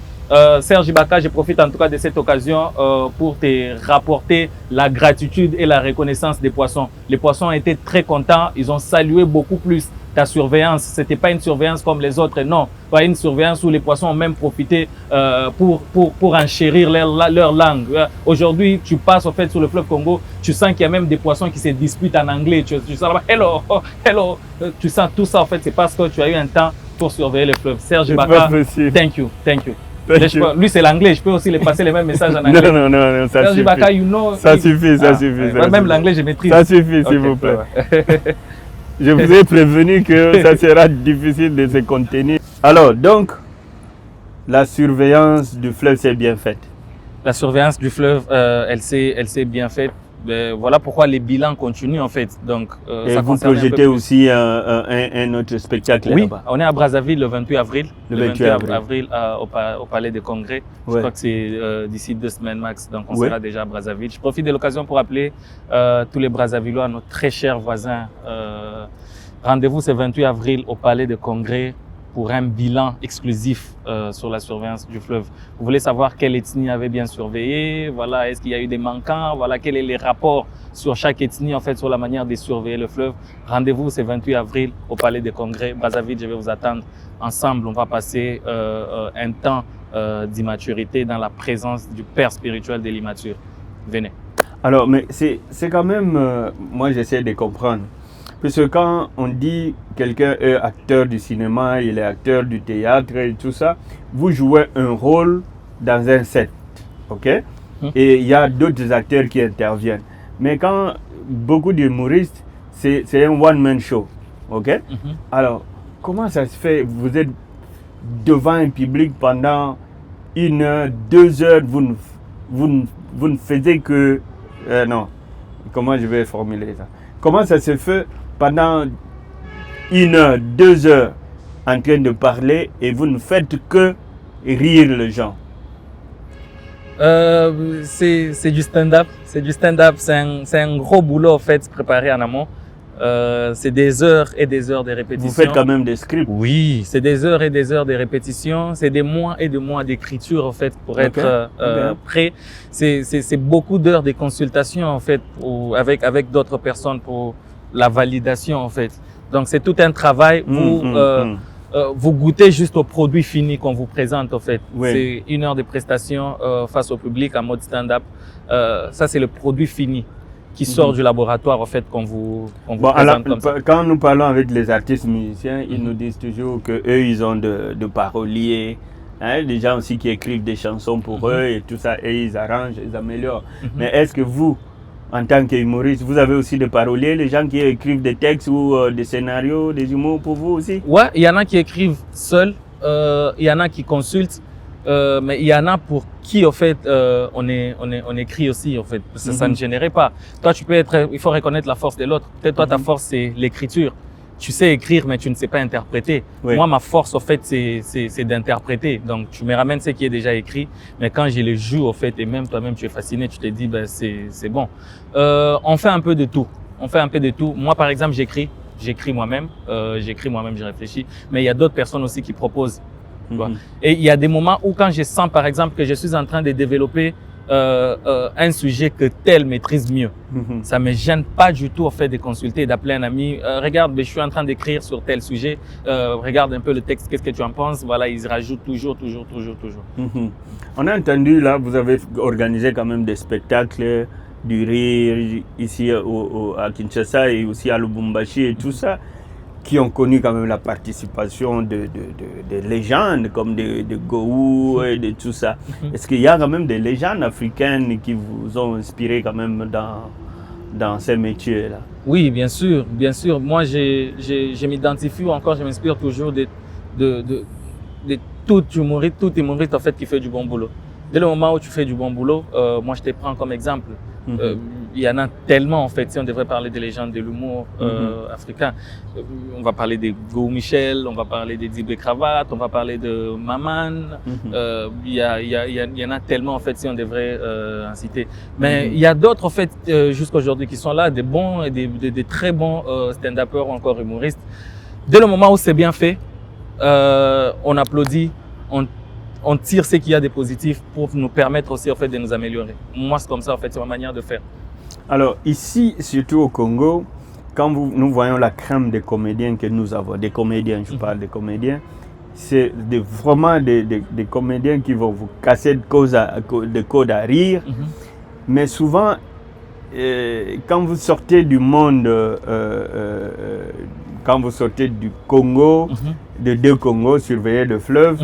Speaker 2: Serge Ibaka, je profite en tout cas de cette occasion pour te rapporter la gratitude et la reconnaissance des poissons. Les poissons étaient très contents, ils ont salué beaucoup plus ta surveillance. C'était pas une surveillance comme les autres, non. Pas une surveillance où les poissons ont même profité pour enchérir leur langue. Aujourd'hui, tu passes au fait sur le fleuve Congo, tu sens qu'il y a même des poissons qui se disputent en anglais. Tu sens là-bas, hello, hello. Tu sens tout ça en fait, c'est parce que tu as eu un temps pour surveiller le fleuve. Serge Ibaka, thank you. Lui, c'est l'anglais. Je peux aussi lui passer les mêmes messages en anglais.
Speaker 1: Non, ça suffit.
Speaker 2: Ibaka, you know,
Speaker 1: ça suffit.
Speaker 2: Même l'anglais, je maîtrise.
Speaker 1: Ça suffit, s'il vous plaît. Je vous ai prévenu que ça sera difficile de se contenir. Alors, donc, la surveillance du fleuve s'est bien faite.
Speaker 2: La surveillance du fleuve, elle s'est bien faite. Voilà pourquoi les bilans continuent en fait. Donc,
Speaker 1: et ça vous projetez aussi un autre spectacle
Speaker 2: oui,
Speaker 1: là-bas?
Speaker 2: On est à Brazzaville le 28 avril.
Speaker 1: Le 28
Speaker 2: avril au Palais des Congrès. Ouais. Je crois que c'est d'ici 2 semaines max. Donc on sera déjà à Brazzaville. Je profite de l'occasion pour appeler tous les Brazzavillois, nos très chers voisins. Rendez-vous ce 28 avril au Palais des Congrès pour un bilan exclusif sur la surveillance du fleuve. Vous voulez savoir quelle ethnie avait bien surveillé, voilà, est-ce qu'il y a eu des manquants, voilà, quels sont les rapports sur chaque ethnie, en fait, sur la manière de surveiller le fleuve. Rendez-vous ce 28 avril au Palais des Congrès, Brazzaville, je vais vous attendre. Ensemble, on va passer un temps d'immaturité dans la présence du père spirituel de l'immature. Venez.
Speaker 1: Alors, mais c'est quand même, moi j'essaie de comprendre. Parce que quand on dit quelqu'un est acteur du cinéma, il est acteur du théâtre et tout ça, vous jouez un rôle dans un set, ok? Et il y a d'autres acteurs qui interviennent. Mais quand beaucoup d'humoristes, c'est un one-man show, ok? Alors, comment ça se fait? Vous êtes devant un public pendant 1 heure, 2 heures, vous ne faisiez que... non, comment je vais formuler ça? Comment ça se fait pendant 1 heure, 2 heures en train de parler et vous ne faites que rire les gens?
Speaker 2: C'est du stand-up. C'est du stand-up. C'est un gros boulot en fait préparé en amont. C'est des heures et des heures de répétition.
Speaker 1: Vous faites quand même des scripts?
Speaker 2: Oui, c'est des heures et des heures de répétition. C'est des mois et des mois d'écriture en fait pour être prêt. C'est beaucoup d'heures de consultation en fait avec d'autres personnes pour la validation en fait. Donc c'est tout un travail. Vous goûtez juste au produit fini qu'on vous présente en fait. C'est 1 heure de prestation face au public en mode stand-up. Ça c'est le produit fini qui sort du laboratoire en fait qu'on vous présente comme ça.
Speaker 1: Quand nous parlons avec les artistes musiciens, ils nous disent toujours que eux ils ont de paroliers, hein, des gens aussi qui écrivent des chansons pour eux et tout ça, et ils arrangent, ils améliorent. Mais est-ce que vous, en tant qu'humoriste, vous avez aussi des paroliers, les gens qui écrivent des textes ou des scénarios, des humours pour vous aussi?
Speaker 2: Ouais, il y en a qui écrivent seuls, il y en a qui consultent, mais il y en a pour qui, en fait, on écrit aussi, en fait. Ça ne générait pas. Toi, il faut reconnaître la force de l'autre. Peut-être toi, ta force, c'est l'écriture. Tu sais écrire, mais tu ne sais pas interpréter. Moi, ma force, en fait, c'est d'interpréter. Donc, tu me ramènes ce qui est déjà écrit, mais quand je le joue, en fait, et même toi-même, tu es fasciné, tu te dis, ben, c'est bon. On fait un peu de tout. On fait un peu de tout. Moi, par exemple, j'écris moi-même, je réfléchis. Mais il y a d'autres personnes aussi qui proposent. Et il y a des moments où quand je sens, par exemple, que je suis en train de développer un sujet que tel maîtrise mieux, ça me gêne pas du tout en fait de consulter, d'appeler un ami. Regarde, je suis en train d'écrire sur tel sujet. Regarde un peu le texte. Qu'est-ce que tu en penses? Voilà, ils rajoutent toujours.
Speaker 1: On a entendu là, vous avez organisé quand même des spectacles du rire ici à Kinshasa et aussi à Lubumbashi et tout ça, qui ont connu quand même la participation de légendes comme de Gou et de tout ça. Est-ce qu'il y a quand même des légendes africaines qui vous ont inspiré quand même dans ces métiers-là?
Speaker 2: Oui, bien sûr. Moi, je m'identifie ou encore je m'inspire toujours de tout humoriste en fait qui fait du bon boulot. Dès le moment où tu fais du bon boulot, moi je te prends comme exemple. Il y en a tellement en fait. Si on devrait parler des légendes de l'humour africain, on va parler de Go Michel, on va parler de Dibé Cravate, on va parler de Maman. Il y en a tellement en fait si on devrait en citer. Mais il y a d'autres en fait jusqu'aujourd'hui qui sont là, des bons et des très bons stand-uppers ou encore humoristes. Dès le moment où c'est bien fait, on applaudit, on tire ce qu'il y a de positif pour nous permettre aussi en fait de nous améliorer. Moi, c'est comme ça en fait, c'est ma manière de faire. Alors
Speaker 1: ici, surtout au Congo, quand nous voyons la crème des comédiens que nous avons, des comédiens, je parle des comédiens, c'est vraiment des comédiens qui vont vous casser de code à rire. Mais souvent, quand vous sortez du monde, quand vous sortez du Congo, de deux Congos surveillés de fleuves,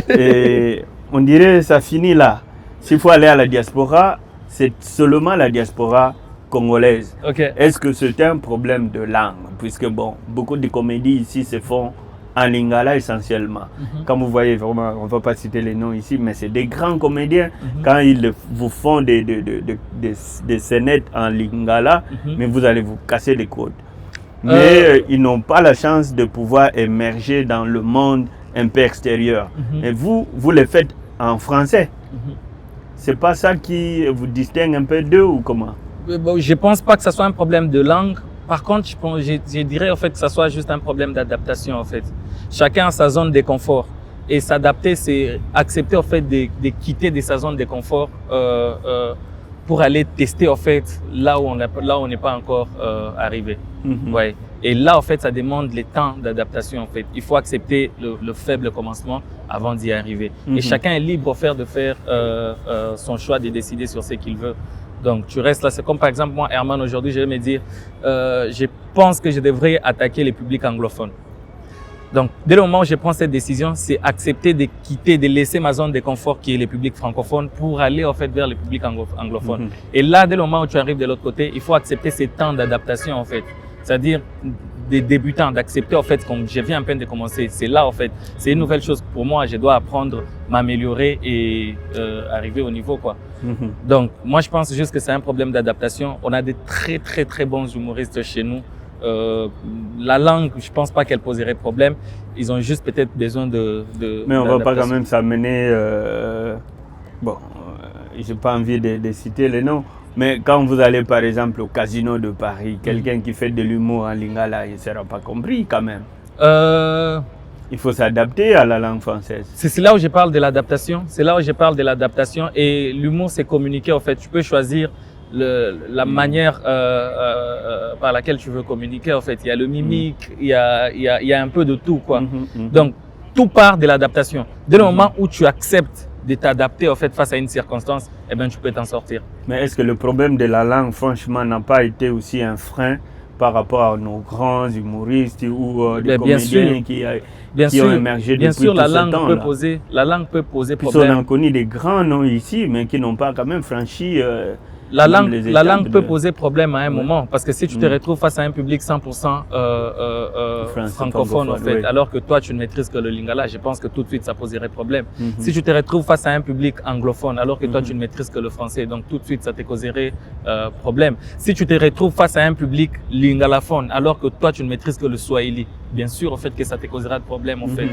Speaker 1: et on dirait que ça finit là. S'il faut aller à la diaspora, c'est seulement la diaspora congolaise. Est-ce que c'est un problème de langue? Puisque bon, beaucoup de comédies ici se font en lingala essentiellement. Quand vous voyez vraiment, on ne va pas citer les noms ici, mais c'est des grands comédiens. Quand ils vous font des scénettes en lingala, mais vous allez vous casser les côtes. Mais ils n'ont pas la chance de pouvoir émerger dans le monde un peu extérieur. Et vous les faites en français. C'est pas ça qui vous distingue un peu d'eux ou comment?
Speaker 2: Je pense pas que ce soit un problème de langue. Par contre, je dirais en fait que ça soit juste un problème d'adaptation en fait. Chacun a sa zone de confort. Et s'adapter, c'est accepter en fait de quitter de sa zone de confort pour aller tester en fait là où on n'est pas encore arrivé. Ouais. Et là en fait ça demande les temps d'adaptation en fait. Il faut accepter le faible commencement avant d'y arriver. Et chacun est libre de faire son choix, de décider sur ce qu'il veut. Donc tu restes là, c'est comme par exemple moi Herman aujourd'hui je vais me dire je pense que je devrais attaquer les publics anglophones. Donc, dès le moment où je prends cette décision, c'est accepter de quitter, de laisser ma zone de confort qui est les publics francophones pour aller en fait vers les publics anglophones. Et là, dès le moment où tu arrives de l'autre côté, il faut accepter ces temps d'adaptation en fait. C'est-à-dire des débutants, d'accepter en fait comme je viens à peine de commencer. C'est là en fait, c'est une nouvelle chose pour moi. Je dois apprendre, m'améliorer et arriver au niveau quoi. Donc, moi je pense juste que c'est un problème d'adaptation. On a des très très très bons humoristes chez nous. La langue, je pense pas qu'elle poserait problème. Ils ont juste peut-être besoin de
Speaker 1: mais on va pas quand même s'amener. Bon, j'ai pas envie de citer les noms. Mais quand vous allez par exemple au Casino de Paris, quelqu'un qui fait de l'humour en lingala, il ne sera pas compris quand même. Il faut s'adapter à la langue française.
Speaker 2: C'est là où je parle de l'adaptation. C'est là où je parle de l'adaptation. Et l'humour, c'est communiquer en fait. Tu peux choisir la manière par laquelle tu veux communiquer en fait. Il y a le mimique, il y a un peu de tout quoi. Donc tout part de l'adaptation. Dès le moment où tu acceptes de t'adapter en fait face à une circonstance, eh ben tu peux t'en sortir.
Speaker 1: Mais est-ce que le problème de la langue franchement n'a pas été aussi un frein par rapport à nos grands humoristes ou des comédiens qui ont émergé depuis tout ce temps?
Speaker 2: Bien sûr, la langue peut poser problème.
Speaker 1: On a connu des grands noms ici, mais qui n'ont pas quand même franchi.
Speaker 2: La langue peut poser problème à un moment, parce que si tu te retrouves face à un public 100% francophone en fait, alors que toi tu ne maîtrises que le lingala, je pense que tout de suite ça poserait problème. Si tu te retrouves face à un public anglophone, alors que toi tu ne maîtrises que le français, donc tout de suite ça te causerait problème. Si tu te retrouves face à un public lingalaphone, alors que toi tu ne maîtrises que le swahili, bien sûr au fait que ça te causera de problème en fait.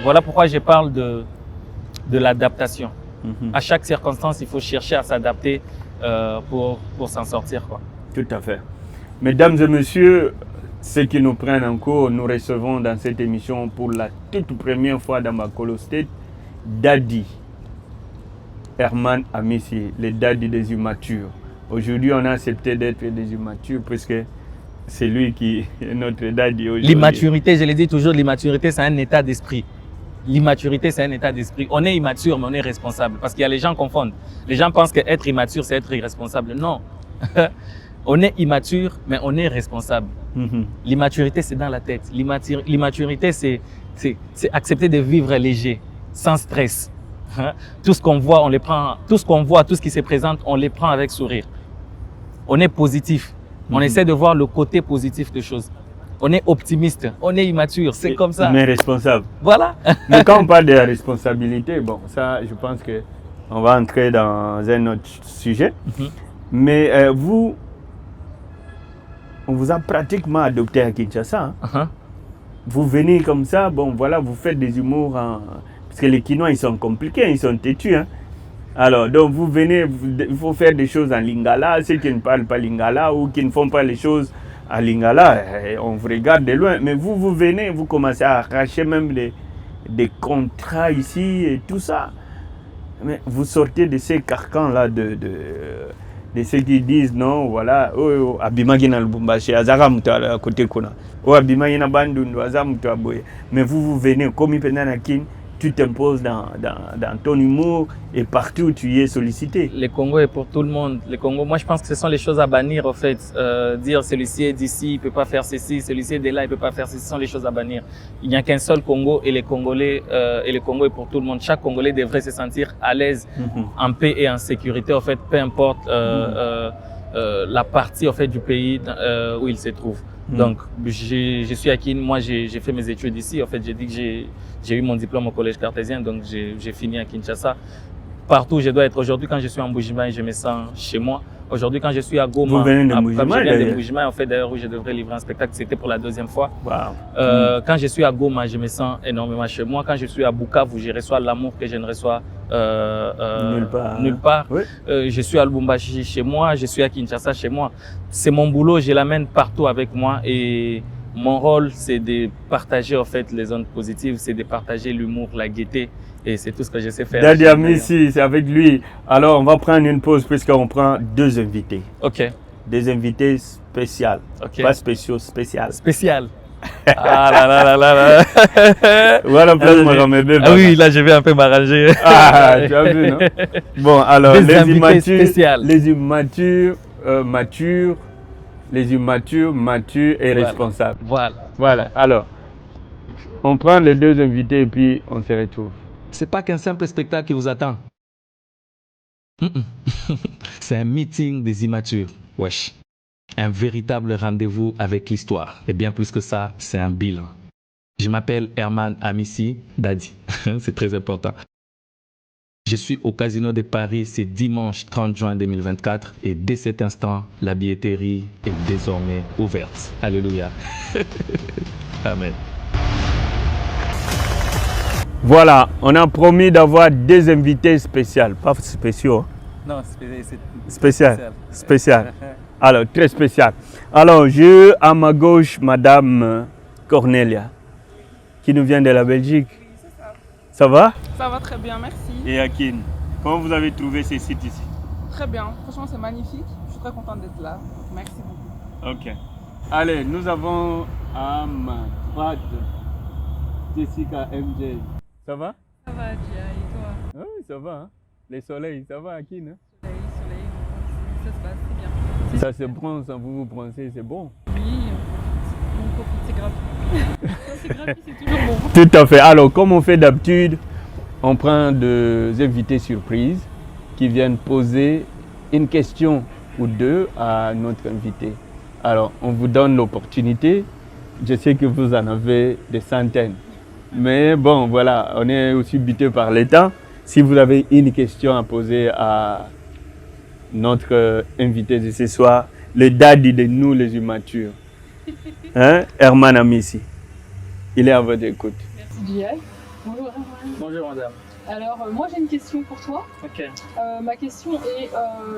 Speaker 2: Voilà pourquoi je parle de l'adaptation. À chaque circonstance, il faut chercher à s'adapter pour s'en sortir quoi.
Speaker 1: Tout à fait. Mesdames et messieurs, ceux qui nous prennent en cours, nous recevons dans cette émission pour la toute première fois dans Makolo State, Daddy Herman Amissi, le Daddy des immatures. Aujourd'hui, on a accepté d'être des immatures puisque c'est lui qui est notre Daddy aujourd'hui.
Speaker 2: L'immaturité, je l'ai dit toujours, l'immaturité c'est un état d'esprit. L'immaturité c'est un état d'esprit. On est immature mais on est responsable parce qu'il y a les gens confondent. Les gens pensent qu'être immature c'est être irresponsable. Non. On est immature, mais on est responsable. L'immaturité, c'est dans la tête. L'immaturité, c'est accepter de vivre léger, sans stress. Tout ce qu'on voit, on les prend. Tout ce qu'on voit, tout ce qui se présente, on les prend avec sourire. On est positif. On essaie de voir le côté positif des choses. On est optimiste. On est immature. C'est comme ça.
Speaker 1: On est responsable.
Speaker 2: Voilà.
Speaker 1: Mais quand on parle de la responsabilité, bon, ça, je pense que on va entrer dans un autre sujet. Mais vous, on vous a pratiquement adopté à Kinshasa. Vous venez comme ça, bon voilà, vous faites des humours parce que les Kinois ils sont compliqués, ils sont têtus. Alors donc vous venez, il faut faire des choses en lingala, ceux qui ne parlent pas lingala ou qui ne font pas les choses en lingala, on vous regarde de loin. Mais vous venez, vous commencez à arracher même des contrats ici et tout ça. Mais vous sortez de ces carcans là de ceux qui disent non, voilà, oh, Abimagi na Lubumbashi, Azara Mouta à côté Kona, oh, Abimagi na Bandundu, Azara Mouta Boye. Mais vous venez, comme Ipendanakin, tu t'imposes dans ton humour et partout tu y es sollicité.
Speaker 2: Le Congo est pour tout le monde. Le Congo, moi je pense que ce sont les choses à bannir en fait. Dire celui-ci est d'ici, il peut pas faire ceci, celui-ci est de là, il peut pas faire ceci, ce sont les choses à bannir. Il n'y a qu'un seul Congo et les Congolais et le Congo est pour tout le monde. Chaque Congolais devrait se sentir à l'aise, en paix et en sécurité en fait, peu importe la partie en fait du pays où il se trouve. Donc je suis à Kin, moi j'ai fait mes études ici. En fait, j'ai dit que j'ai eu mon diplôme au collège cartésien, donc j'ai fini à Kinshasa. Partout où je dois être aujourd'hui, quand je suis en Bujimaï, je me sens chez moi. Aujourd'hui, quand je suis à Goma,
Speaker 1: vous venez de Bujimaï,
Speaker 2: je viens de Bujimaï, en fait, d'ailleurs, où je devrais livrer un spectacle, c'était pour la deuxième fois. Quand je suis à Goma, je me sens énormément chez moi. Quand je suis à Bukavu, je reçois l'amour que je ne reçois nulle part.
Speaker 1: Oui.
Speaker 2: Je suis à Lubumbashi chez moi, je suis à Kinshasa chez moi. C'est mon boulot, je l'amène partout avec moi et mon rôle, c'est de partager en fait les ondes positives, c'est de partager l'humour, la gaieté. Et c'est tout ce que je sais faire.
Speaker 1: Daddy Amissi, c'est avec lui. Alors, on va prendre une pause puisqu'on prend deux invités.
Speaker 2: Ok.
Speaker 1: Des invités spéciaux.
Speaker 2: Okay.
Speaker 1: Pas spéciaux, spécial.
Speaker 2: Spécial. Ah là là là là là.
Speaker 1: Voilà,
Speaker 2: ah oui, là je vais un peu m'arranger.
Speaker 1: Ah, tu as vu, non? Bon, alors, les immatures, matures et responsables. Voilà. Alors, on prend les deux invités et puis on se retrouve.
Speaker 2: C'est pas qu'un simple spectacle qui vous attend. C'est un meeting des immatures. Wesh. Un véritable rendez-vous avec l'histoire. Et bien plus que ça, c'est un bilan. Je m'appelle Herman Amissi, Daddy. C'est très important. Je suis au Casino de Paris, c'est dimanche 30 juin 2024. Et dès cet instant, la billetterie est désormais ouverte. Alléluia. Amen.
Speaker 1: Voilà, on a promis d'avoir des invités spéciaux, pas spéciaux.
Speaker 2: Non, c'est
Speaker 1: spécial. Alors, très spécial. Alors, j'ai à ma gauche Madame Cornelia, qui nous vient de la Belgique.
Speaker 4: Oui, c'est ça.
Speaker 1: Ça va?
Speaker 4: Ça va très bien, merci.
Speaker 1: Et Akin, comment vous avez trouvé ces sites ici?
Speaker 4: Très bien, franchement c'est magnifique. Je suis très contente d'être là. Merci beaucoup.
Speaker 1: Ok. Allez, nous avons à ma droite Jessica MJ. Ça va?
Speaker 4: Ça va, Gia, et toi?
Speaker 1: Oui, ça va. Hein? Les soleils, ça va, Akin? Hein?
Speaker 4: Soleil, ça se passe très bien.
Speaker 1: Ça se bronze, vous bronzez, c'est bon?
Speaker 4: Oui, on profite, c'est gratuit. C'est gratuit, c'est toujours bon.
Speaker 1: Tout à fait. Alors, comme on fait d'habitude, on prend des invités surprises qui viennent poser une question ou deux à notre invité. Alors, on vous donne l'opportunité. Je sais que vous en avez des centaines. Mais bon, voilà, on est aussi buté par le temps. Si vous avez une question à poser à notre invité de ce soir, le daddy de nous les immatures, hein, Herman Amissi, il est à votre écoute.
Speaker 4: Merci, Gia. Bonjour, Herman.
Speaker 2: Bonjour, madame.
Speaker 4: Alors, moi j'ai une question pour toi.
Speaker 2: Ok.
Speaker 4: Ma question est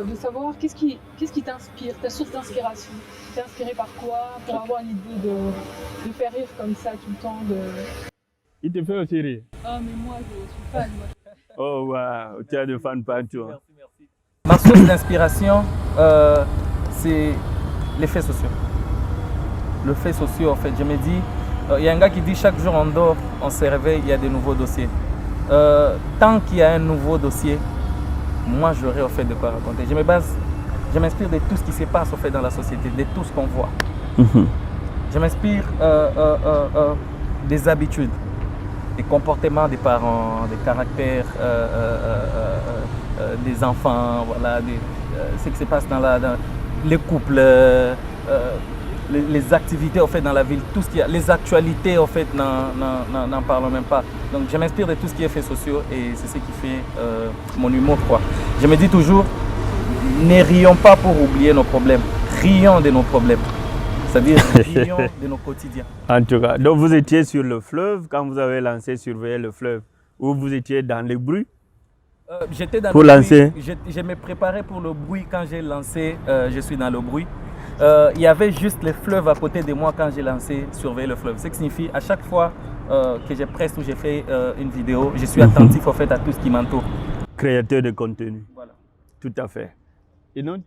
Speaker 4: de savoir qu'est-ce qui t'inspire, ta source d'inspiration. T'es inspiré par quoi pour avoir une idée de faire rire comme ça tout le temps
Speaker 1: Il te fait aussi rire.
Speaker 4: Ah, mais moi je suis fan. Moi.
Speaker 1: Oh, wow, tu as de fans partout. Hein.
Speaker 2: Merci. Ma source d'inspiration, c'est les faits sociaux. Le fait social, en fait, je me dis, il y a un gars qui dit chaque jour on dort, on se réveille, il y a des nouveaux dossiers. Tant qu'il y a un nouveau dossier, moi j'aurai au fait de quoi raconter. Je m'inspire de tout ce qui se passe au fait dans la société, de tout ce qu'on voit. Je m'inspire des habitudes, des comportements des parents, des caractères des enfants, voilà, ce qui se passe dans les couples, les activités au fait dans la ville, tout ce qu'il y a, les actualités au fait, n'en parlons même pas. Donc je m'inspire de tout ce qui est fait sociaux et c'est ce qui fait mon humour, quoi. Je me dis toujours, ne rions pas pour oublier nos problèmes, rions de nos problèmes. C'est-à-dire rions de nos quotidiens.
Speaker 1: En tout cas, donc vous étiez sur le fleuve quand vous avez lancé Surveiller le fleuve, ou vous étiez dans les bruits
Speaker 2: J'étais dans
Speaker 1: pour
Speaker 2: le
Speaker 1: lancer.
Speaker 2: bruit. Je me préparais pour le bruit quand j'ai lancé, je suis dans le bruit. Il y avait juste le fleuve à côté de moi quand j'ai lancé Surveiller le fleuve. Ce qui signifie à chaque fois que je presse ou j'ai fait une vidéo, je suis attentif au fait à tout ce qui m'entoure.
Speaker 1: Créateur de contenu.
Speaker 2: Voilà.
Speaker 1: Tout à fait. Et non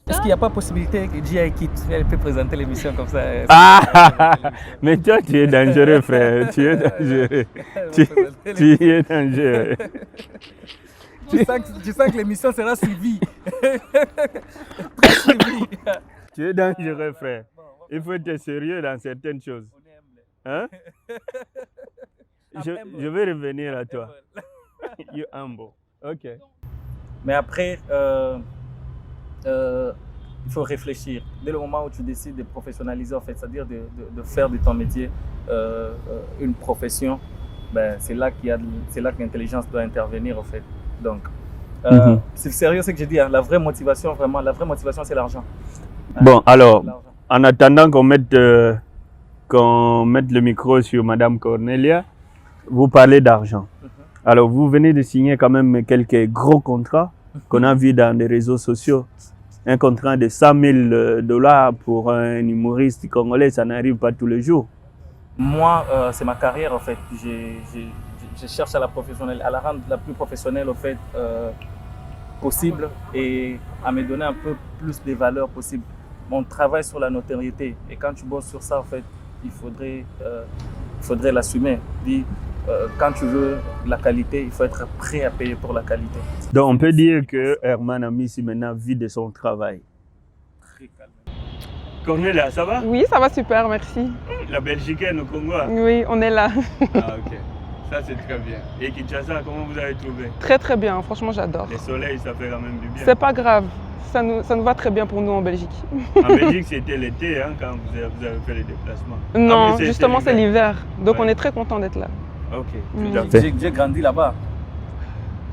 Speaker 2: Est-ce qu'il n'y a pas possibilité que Gia elle peut présenter l'émission comme ça?
Speaker 1: Ah, mais toi tu es dangereux, frère. Tu es dangereux. Tu es dangereux.
Speaker 2: Tu sens que l'émission sera suivie. Très suivie.
Speaker 1: Tu es dangereux, frère. Il faut être sérieux dans certaines choses. Hein? Je vais revenir à toi. You humble. Ok.
Speaker 2: Mais après, il faut réfléchir. Dès le moment où tu décides de professionnaliser, en fait, c'est-à-dire de faire de ton métier une profession, ben, c'est là que l'intelligence doit intervenir, en fait. Donc, c'est sérieux ce que je dis. Hein. La vraie motivation, c'est l'argent.
Speaker 1: Bon, alors, en attendant qu'on mette le micro sur Madame Cornelia, vous parlez d'argent. Alors, vous venez de signer quand même quelques gros contrats qu'on a vus dans les réseaux sociaux. Un contrat de 100 000 $ pour un humoriste congolais, ça n'arrive pas tous les jours.
Speaker 2: Moi, c'est ma carrière en fait. Je cherche à la rendre la plus professionnelle en fait, possible et à me donner un peu plus de valeurs possible. Mon travail sur la notoriété et quand tu bosses sur ça en fait, il faudrait l'assumer. Quand tu veux la qualité, il faut être prêt à payer pour la qualité.
Speaker 1: Donc on peut dire que Herman Amissi maintenant vit de son travail.
Speaker 2: Très calme.
Speaker 1: Cornelia, ça va?
Speaker 5: Oui, ça va super, merci.
Speaker 1: La Belgicaine au Congo?
Speaker 5: Oui, on est là.
Speaker 1: Ah ok, ça c'est très bien. Et Kinshasa, comment vous avez trouvé?
Speaker 5: Très très bien, franchement j'adore.
Speaker 1: Le soleil, ça fait quand même du bien.
Speaker 5: C'est pas grave, ça nous va très bien pour nous en Belgique.
Speaker 1: En Belgique, c'était l'été hein, quand vous avez fait les déplacements.
Speaker 5: Non, justement c'est l'hiver, donc
Speaker 1: ouais.
Speaker 5: On est très content d'être là.
Speaker 1: Ok, tout à fait.
Speaker 2: J'ai grandi là-bas.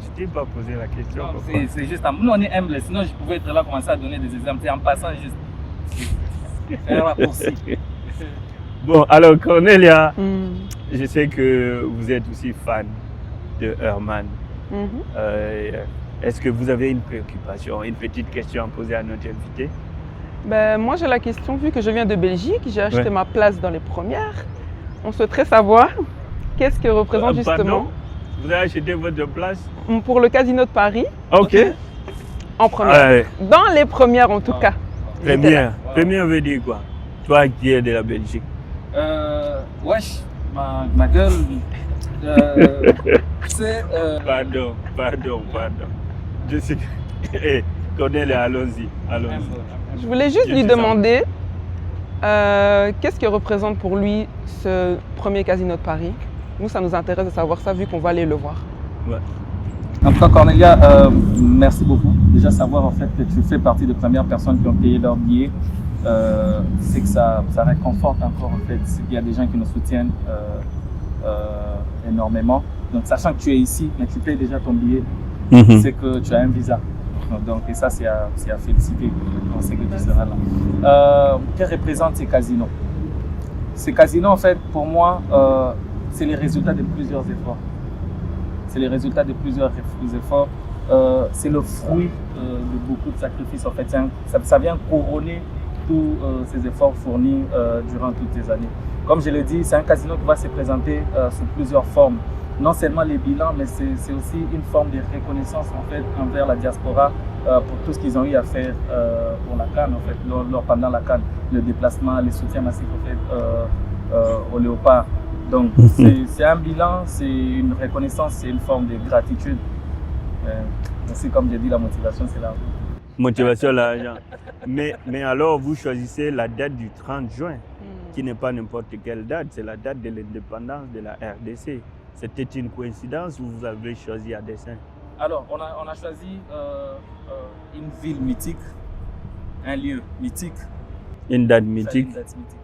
Speaker 1: Je t'ai pas posé la question.
Speaker 2: C'est juste, nous on est humble, sinon je pouvais être là commencer à donner des exemples. C'est en passant juste. Faire un raccourci.
Speaker 1: Bon, alors Cornelia, je sais que vous êtes aussi fan de Herman. Est-ce que vous avez une préoccupation, une petite question à poser à notre invité?
Speaker 5: Ben, moi j'ai la question, vu que je viens de Belgique, j'ai acheté ma place dans les premières. On souhaiterait savoir qu'est-ce que représente justement.
Speaker 1: Pardon? Vous avez acheté votre place?
Speaker 5: Pour le Casino de Paris.
Speaker 1: Ok.
Speaker 5: En première. Dans les premières en tout cas.
Speaker 1: Première. Première veut dire quoi? Toi qui es de la Belgique.
Speaker 2: Wesh, ma gueule. C'est.
Speaker 1: Pardon. Je sais que. Cornelia, allons-y.
Speaker 5: Je voulais juste lui demander qu'est-ce que représente pour lui ce premier Casino de Paris. Nous, ça nous intéresse de savoir ça vu qu'on va aller le voir.
Speaker 1: Ouais.
Speaker 2: En tout cas, Cornelia, merci beaucoup. Déjà savoir en fait que tu fais partie des premières personnes qui ont payé leur billet, c'est que ça réconforte encore en fait. C'est qu'il y a des gens qui nous soutiennent énormément. Donc, sachant que tu es ici, mais tu payes déjà ton billet, c'est que tu as un visa. Donc, et ça, c'est à féliciter. On sait que tu seras là. Que représentent ces casinos? Ces casinos, en fait, pour moi, c'est les résultats de plusieurs efforts. c'est les résultats de plusieurs efforts. C'est le fruit de beaucoup de sacrifices. En fait, ça vient couronner tous ces efforts fournis durant toutes ces années. Comme je l'ai dit, c'est un casino qui va se présenter sous plusieurs formes. Non seulement les bilans, mais c'est aussi une forme de reconnaissance en fait envers la diaspora pour tout ce qu'ils ont eu à faire pour la CAN en fait, pendant la CAN, le déplacement, les soutiens massifs en fait au Léopard. Donc c'est un bilan, c'est une reconnaissance, c'est une forme de gratitude. Aussi comme j'ai dit, la motivation c'est l'argent.
Speaker 1: Motivation, l'argent. Mais alors vous choisissez la date du 30 juin, qui n'est pas n'importe quelle date, c'est la date de l'indépendance de la RDC. C'était une coïncidence ou vous avez choisi à dessein?
Speaker 2: Alors, on a choisi une ville mythique, un lieu mythique.
Speaker 1: Une date mythique.
Speaker 2: Une date mythique.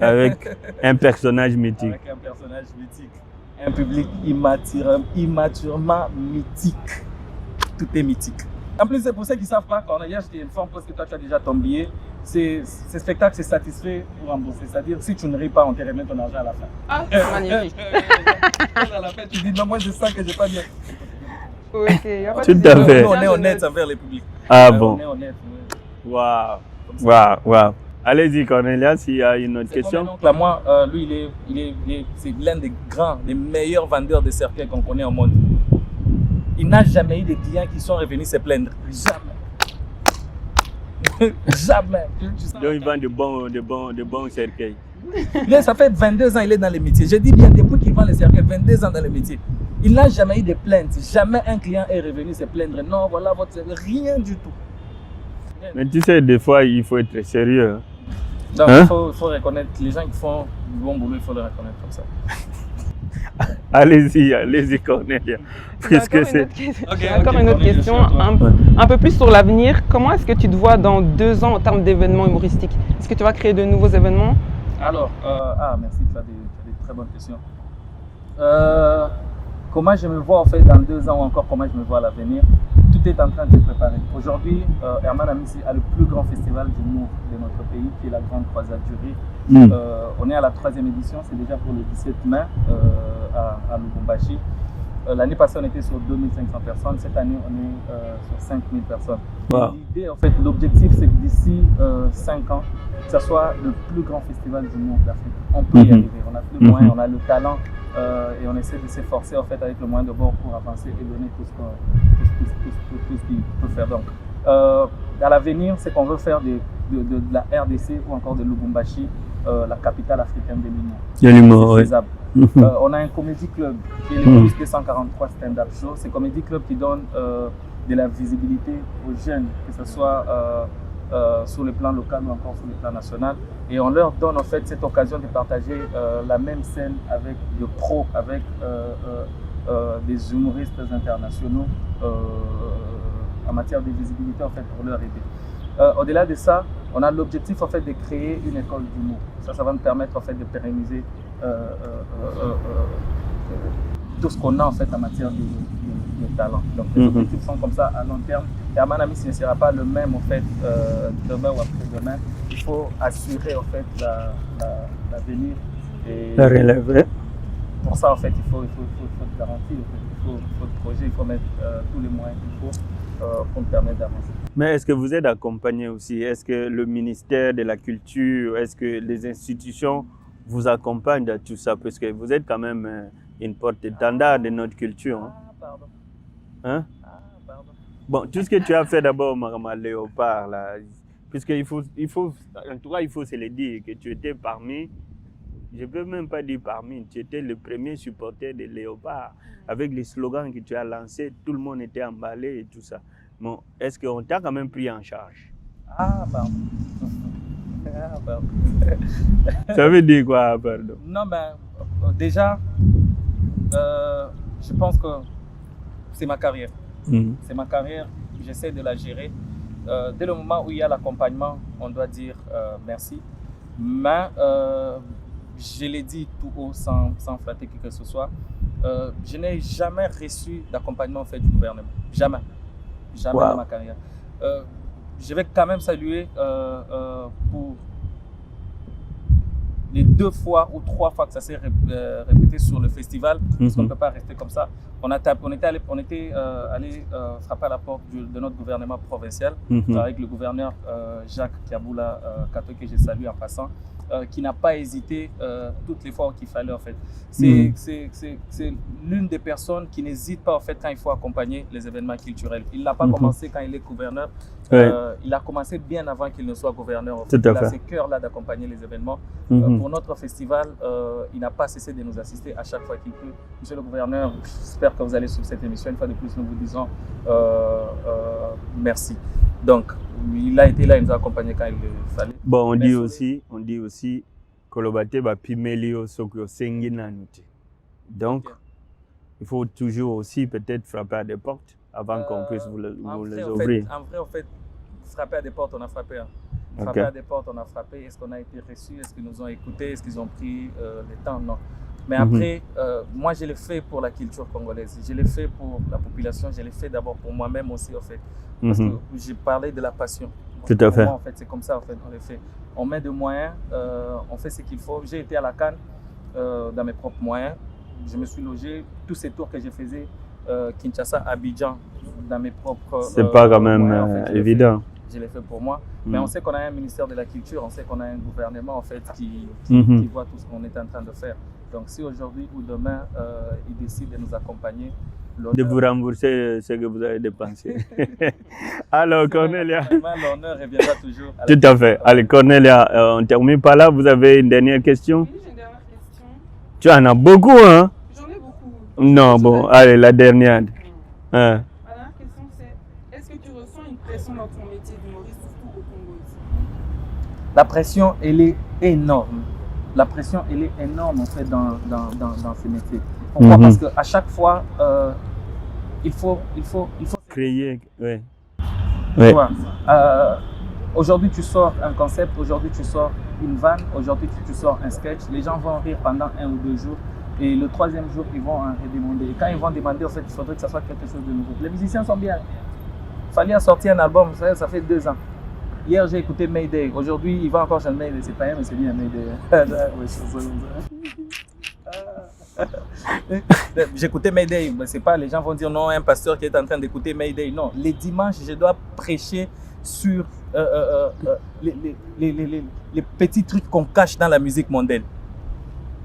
Speaker 1: Avec un personnage mythique.
Speaker 2: Avec un personnage mythique. Un public immaturement mythique. Tout est mythique. En plus, c'est pour ceux qui ne savent pas, quand hier j'étais informé parce que toi tu as déjà ton billet, ce spectacle c'est satisfait pour rembourser. C'est-à-dire si tu ne ris pas, on te remet ton argent à la fin.
Speaker 5: Ah, c'est magnifique.
Speaker 2: À la fin, tu dis non, moi je sens que j'ai pas bien.
Speaker 5: Ok, y a pas de
Speaker 1: Tout à
Speaker 5: souci.
Speaker 1: fait.
Speaker 2: Nous, on est honnête envers les publics.
Speaker 1: Ah
Speaker 2: On
Speaker 1: bon.
Speaker 2: est honnête.
Speaker 1: Waouh. Waouh. Allez-y Cornelia, s'il y a une autre question.
Speaker 2: Donc là, moi, lui, c'est l'un des grands, des meilleurs vendeurs de cercueils qu'on connaît au monde. Il n'a jamais eu de clients qui sont revenus se plaindre. Jamais. Jamais.
Speaker 1: Donc il vend de bons cercueils.
Speaker 2: Là, ça fait 22 ans qu'il est dans le métier. Je dis bien, depuis qu'il vend les cercueils, 22 ans dans le métier. Il n'a jamais eu de plaintes. Jamais un client est revenu se plaindre. Non, voilà votre cercueil. Rien du tout.
Speaker 1: Mais tu sais, des fois, il faut être sérieux.
Speaker 2: Donc,
Speaker 1: Hein?
Speaker 2: il faut reconnaître les gens qui font du bon boulot, il faut les reconnaître comme ça.
Speaker 1: Allez-y Cornelia. Puisque c'est...
Speaker 5: J'ai encore une autre question, un peu plus sur l'avenir. Comment est-ce que tu te vois dans 2 ans en termes d'événements humoristiques? Est-ce que tu vas créer de nouveaux événements?
Speaker 2: Alors, merci, tu as des très bonnes questions. Comment je me vois en fait dans 2 ans ou encore comment je me vois à l'avenir? Tout est en train de se préparer. Aujourd'hui, Herman Amissi a le plus grand festival d'humour de notre pays, qui est la Grande Croisade du Rire. On est à la 3e édition, c'est déjà pour le 17 mai à Lubumbashi. L'année passée, on était sur 2500 personnes. Cette année, on est sur 5000 personnes.
Speaker 1: Wow.
Speaker 2: L'idée, en fait, l'objectif, c'est que d'ici 5 ans, que ce soit le plus grand festival d'humour d'Afrique. On peut y arriver. On a plus de moyens, on a le talent et on essaie de s'efforcer en fait avec le moyen de bord pour avancer et donner tout ce qu'il peut faire. Donc, à l'avenir, c'est qu'on veut faire de la RDC ou encore de Lubumbashi la capitale africaine de l'humour.
Speaker 1: De l'humour, oui.
Speaker 2: Faisable. On a un comédie club qui est le plus 243 stand-up show. C'est un comédie club qui donne de la visibilité aux jeunes, que ce soit sur le plan local ou encore sur le plan national. Et on leur donne en fait cette occasion de partager la même scène avec de pros, avec des humoristes internationaux en matière de visibilité en fait pour leur aider. Au-delà de ça, on a l'objectif en fait de créer une école d'humour. Ça va nous permettre en fait de pérenniser tout ce qu'on a en fait en matière de talent. Donc les objectifs sont comme ça à long terme. Herman Amissi ne sera pas le même en fait demain ou après-demain. Il faut assurer en fait l'avenir.
Speaker 1: La relève.
Speaker 2: Pour ça en fait il faut de garantie, il faut de projet, il faut mettre tous les moyens qu'il faut pour nous permettre d'avancer.
Speaker 1: Mais est-ce que vous êtes accompagné aussi? Est-ce que le ministère de la Culture, est-ce que les institutions vous accompagnent dans tout ça? Parce que vous êtes quand même une porte-étendard de notre culture. Hein?
Speaker 2: Pardon.
Speaker 1: Hein?
Speaker 2: Pardon.
Speaker 1: Bon, tout ce que tu as fait d'abord, Marama Léopard, là, puisqu'il faut, en tout cas, il faut se le dire, que tu étais parmi, je ne peux même pas dire parmi, tu étais le premier supporter de Léopard. Avec les slogans que tu as lancés, tout le monde était emballé et tout ça. Bon, est-ce qu'on t'a quand même pris en charge?
Speaker 2: Pardon. Pardon.
Speaker 1: Ça veut dire quoi, pardon?
Speaker 2: Non, mais déjà, je pense que c'est ma carrière. C'est ma carrière, j'essaie de la gérer. Dès le moment où il y a l'accompagnement, on doit dire merci. Mais je l'ai dit tout haut sans flatter qui que ce soit. Je n'ai jamais reçu d'accompagnement fait du gouvernement. Jamais. Jamais dans ma carrière. Je vais quand même saluer pour les 2 fois ou 3 fois que ça s'est répété sur le festival, parce qu'on ne peut pas rester comme ça. On était allé frapper à la porte de notre gouvernement provincial avec le gouverneur Jacques Kiaboula Kato, que je salue en passant, qui n'a pas hésité toutes les fois qu'il fallait en fait. C'est l'une des personnes qui n'hésite pas en fait quand il faut accompagner les événements culturels. Il n'a pas commencé quand il est gouverneur. Il a commencé bien avant qu'il ne soit gouverneur. Il a ce cœur-là d'accompagner les événements. Pour notre festival, il n'a pas cessé de nous assister à chaque fois qu'il peut. Monsieur le gouverneur, j'espère que vous allez suivre cette émission. Une fois de plus, nous vous disons merci. Donc, il a été là, il nous a accompagnés quand il le fallait.
Speaker 1: Bon, on dit aussi, Kolobate va pimelio sokyo senginanute. Donc, il faut toujours aussi peut-être frapper à des portes avant qu'on puisse vous les ouvrir.
Speaker 2: En vrai, en fait, frapper à des portes, on a frappé. Frapper à des portes, on a frappé. Est-ce qu'on a été reçus? Est-ce qu'ils nous ont écoutés? Est-ce qu'ils ont pris le temps? Non. Mais après, moi, je l'ai fait pour la culture congolaise. Je l'ai fait pour la population. Je l'ai fait d'abord pour moi-même aussi, en fait. Parce que j'ai parlé de la passion.
Speaker 1: Tout à fait.
Speaker 2: Moi, en fait, c'est comme ça, en fait, on le fait. On met de moyens, on fait ce qu'il faut. J'ai été à la CAN dans mes propres moyens. Je me suis logé. Tous ces tours que je faisais, Kinshasa, Abidjan, dans mes propres
Speaker 1: c'est pas quand même
Speaker 2: moyens, en fait,
Speaker 1: évident.
Speaker 2: Je l'ai fait pour moi. Mais on sait qu'on a un ministère de la Culture, on sait qu'on a un gouvernement, en fait, qui voit tout ce qu'on est en train de faire. Donc, si aujourd'hui ou demain, ils décident de nous accompagner,
Speaker 1: de vous rembourser ce que vous avez dépensé. Alors, Cornelia.
Speaker 2: L'honneur reviendra toujours.
Speaker 1: Tout à fait. Allez, Cornelia, on ne termine pas là. Vous avez une dernière question?
Speaker 5: Oui, j'ai une dernière question.
Speaker 1: Tu en as beaucoup, hein?
Speaker 5: J'en ai beaucoup.
Speaker 1: Non, bon, allez, la dernière.
Speaker 5: La dernière question, c'est est-ce que tu ressens une pression dans ton métier d'humoriste, surtout au Congo ici?
Speaker 2: La pression, elle est énorme. La pression, elle est énorme, en fait, dans ce métier. Pourquoi? Parce qu'à chaque fois, il faut
Speaker 1: créer. Oui.
Speaker 2: Aujourd'hui, tu sors un concept, aujourd'hui, tu sors une vanne, aujourd'hui, tu sors un sketch. Les gens vont rire pendant 1 ou 2 jours. Et le 3e jour, ils vont en redemander. Et quand ils vont demander, en fait, il faudrait que ça soit quelque chose de nouveau. Les musiciens sont bien. Il fallait sortir un album, ça fait 2 ans. Hier, j'ai écouté Mayday. Aujourd'hui, il va encore chanter Mayday. C'est pas rien, mais c'est bien Mayday. J'écoutais Mayday, mais c'est pas, les gens vont dire non, un pasteur qui est en train d'écouter Mayday. Non, les dimanches, je dois prêcher sur les petits trucs qu'on cache dans la musique mondaine.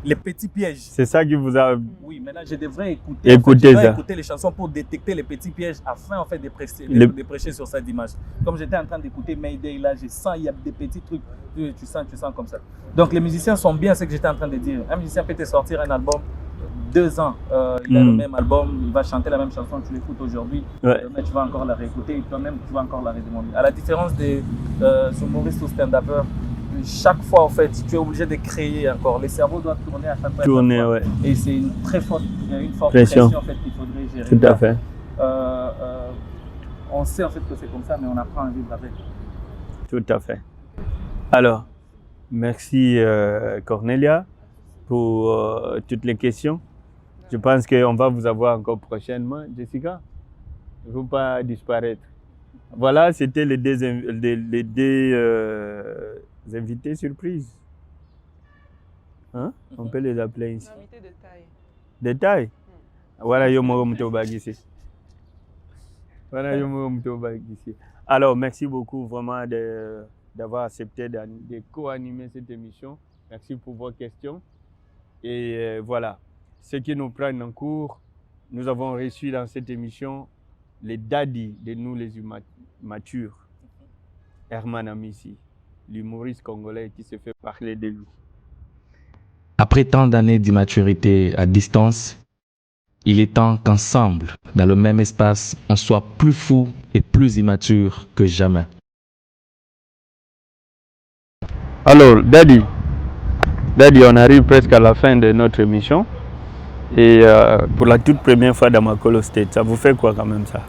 Speaker 2: Les petits pièges.
Speaker 1: C'est ça qui vous a...
Speaker 2: Oui, maintenant je devrais écouter les chansons pour détecter les petits pièges afin en fait de prêcher sur ça dimanche. Comme j'étais en train d'écouter Mayday, là, je sens il y a des petits trucs, tu sens comme ça. Donc les musiciens sont bien, c'est ce que j'étais en train de dire. Un musicien peut te sortir un album, 2 ans, il a le même album, il va chanter la même chanson, tu l'écoutes aujourd'hui, mais tu vas encore la réécouter et toi-même tu vas encore la redemander. À la différence des humoristes ou stand-uppers, chaque fois en fait, tu es obligé de créer encore. Le cerveau doit tourner à chaque fois. Et c'est une forte pression en fait qu'il faudrait gérer.
Speaker 1: Tout à fait.
Speaker 2: On sait en fait que c'est comme ça, mais on apprend à vivre avec.
Speaker 1: Tout à fait. Alors, merci Cornelia pour toutes les questions. Je pense qu'on va vous avoir encore prochainement, Jessica. Il ne faut pas disparaître. Voilà, c'était les deux invités surprises. Hein? On peut les appeler ici.
Speaker 5: Invités de taille.
Speaker 1: De taille? Voilà, Yomo Mtobagisi. Voilà, Yomo Mtobagisi. Alors, merci beaucoup vraiment d'avoir accepté de co-animer cette émission. Merci pour vos questions. Et voilà, ceux qui nous prennent en cours, nous avons reçu dans cette émission les daddies de nous les matures. Herman Amissi, l'humoriste congolais qui se fait parler de lui.
Speaker 6: Après tant d'années d'immaturité à distance, il est temps qu'ensemble, dans le même espace, on soit plus fou et plus immature que jamais.
Speaker 1: Alors, Daddy, on arrive presque à la fin de notre émission. Et pour la toute première fois dans Makolo State, ça vous fait quoi quand même ça?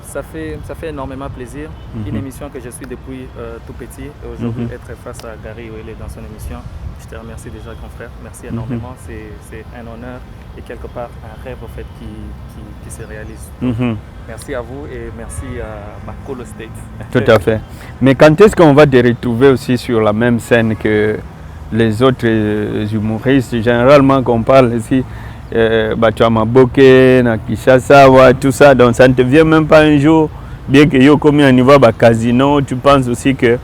Speaker 2: Ça fait énormément plaisir. Une émission que je suis depuis tout petit. Et aujourd'hui, être face à Gary Ouele dans son émission, je te remercie déjà, grand frère. Merci énormément. C'est un honneur et quelque part un rêve en fait, qui se réalise. Merci à vous et merci à Makolo State.
Speaker 1: Tout à fait. Mais quand est-ce qu'on va te retrouver aussi sur la même scène que les autres humoristes, généralement qu'on parle ici, tu as Maboke, Nakishasa, tout ça, donc ça ne te vient même pas un jour, bien que yo comme un niveau casino, tu penses aussi que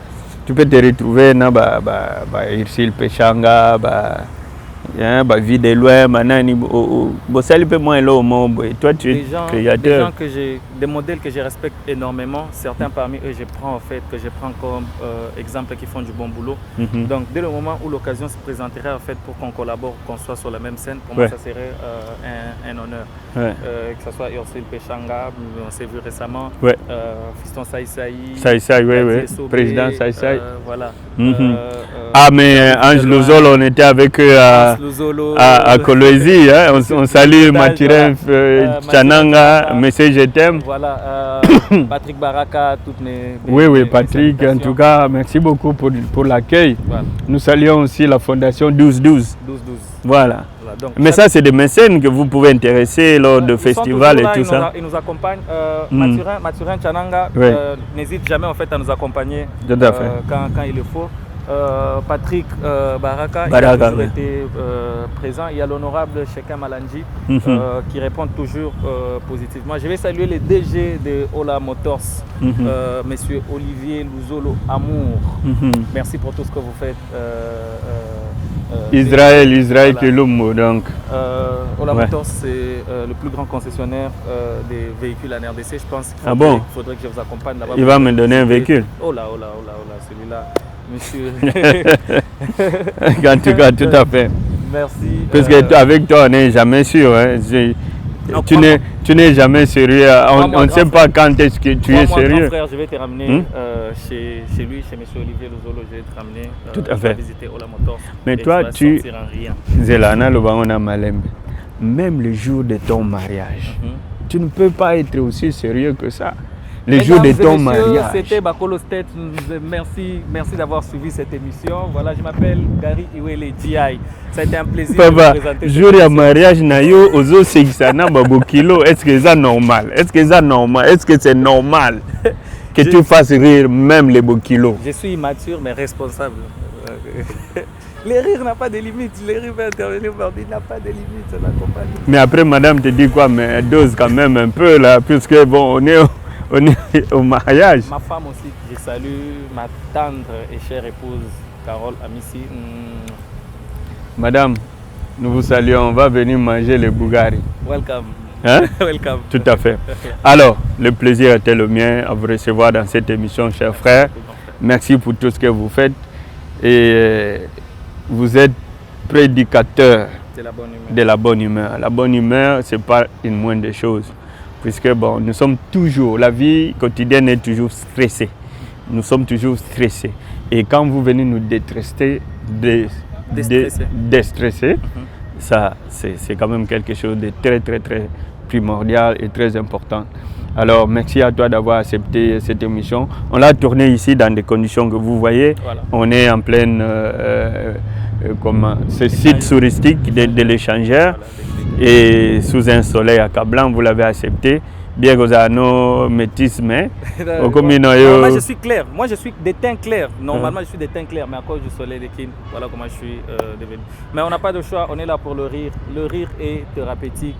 Speaker 1: tu peux te retrouver dans Irsil Pechanga, vie de loin, toi tu es créateur.
Speaker 2: Des modèles que je respecte énormément, certains parmi eux je prends comme exemple qui font du bon boulot. Donc dès le moment où l'occasion se présenterait en fait pour qu'on collabore, qu'on soit sur la même scène, pour moi ça serait un honneur. Que ce soit Irsil Pechanga, on s'est vu récemment, Fiston Saïsaï,
Speaker 1: président Saïsaï.
Speaker 2: Voilà.
Speaker 1: Mais Ange Luzolo, on était avec eux à Kolwezi, on salue Mathieu Chananga, Monsieur Je t'aime.
Speaker 2: Voilà, Patrick Baraka, toutes mes...
Speaker 1: Oui, Patrick, en tout cas, merci beaucoup pour l'accueil. Voilà. Nous saluons aussi la fondation 12-12. Voilà. Donc, mais ça, c'est des mécènes que vous pouvez intéresser lors de festivals et tout ça.
Speaker 2: Ils nous accompagnent. Mathurin Chananga n'hésite jamais en fait à nous accompagner quand il le faut. Patrick Baraka, il a toujours été présent. Il y a l'honorable Shekham Malanji qui répond toujours positivement. Je vais saluer les DG de Ola Motors, monsieur Olivier Luzolo Amour. Merci pour tout ce que vous faites.
Speaker 1: Israël Kelomo donc.
Speaker 2: Ola Motors, c'est le plus grand concessionnaire des véhicules en RDC. Je pense qu'il faudrait que je vous accompagne là-bas.
Speaker 1: Il va me donner un véhicule.
Speaker 2: Oh là, celui-là. Monsieur.
Speaker 1: En tout cas, tout à fait.
Speaker 2: Merci.
Speaker 1: Parce qu'avec toi, on n'est jamais sûr. Hein. Tu n'es jamais sérieux. On ne sait pas quand est-ce que tu es sérieux.
Speaker 2: Frère, je vais te ramener chez lui, chez M. Olivier Luzolo. Je vais te ramener
Speaker 1: tout à fait.
Speaker 2: Visiter Ola Motors.
Speaker 1: Mais toi, tu... Zelana, même le jour de ton mariage, tu ne peux pas être aussi sérieux que ça. Le jour de ton mariage.
Speaker 2: C'était Bakolo State. Merci d'avoir suivi cette émission. Voilà, je m'appelle Gary Iwele GI. Ça a été un plaisir de vous présenter.
Speaker 1: Jour de mariage, nayo ozo seksana babokilo. Est-ce que c'est normal? Est-ce que c'est normal que tu fasses rire même les bokilos?
Speaker 2: Je suis immature mais responsable. Les rires n'ont pas de limite. Les rires peuvent intervenir, il n'a pas de limite. Ça l'accompagne.
Speaker 1: Mais après, madame te dit quoi? Mais dose quand même un peu là, puisque bon, on est au mariage.
Speaker 2: Ma femme aussi, je salue ma tendre et chère épouse Carole Amissi.
Speaker 1: Madame, nous vous saluons, on va venir manger les Bougari.
Speaker 2: Welcome.
Speaker 1: Hein?
Speaker 2: Welcome.
Speaker 1: Tout à fait. Alors, le plaisir était le mien à vous recevoir dans cette émission, chers frères. Merci pour tout ce que vous faites. Et vous êtes prédicateur de la bonne humeur. La bonne humeur, ce n'est pas une moindre des choses. Puisque bon, nous sommes toujours, la vie quotidienne est toujours stressée. Nous sommes toujours stressés. Et quand vous venez nous déstresser, ça c'est quand même quelque chose de très primordial et très important. Alors merci à toi d'avoir accepté cette émission. On l'a tournée ici dans des conditions que vous voyez. Voilà. On est en pleine ce site touristique de l'échangeur. Et sous un soleil accablant, vous l'avez accepté. Bien que vous avez nos métis, mais
Speaker 2: moi je suis clair. Moi je suis de teint clair. Normalement je suis de teint clair, mais à cause du soleil de Kin, voilà comment je suis devenu. Mais on n'a pas de choix, on est là pour le rire. Le rire est thérapeutique.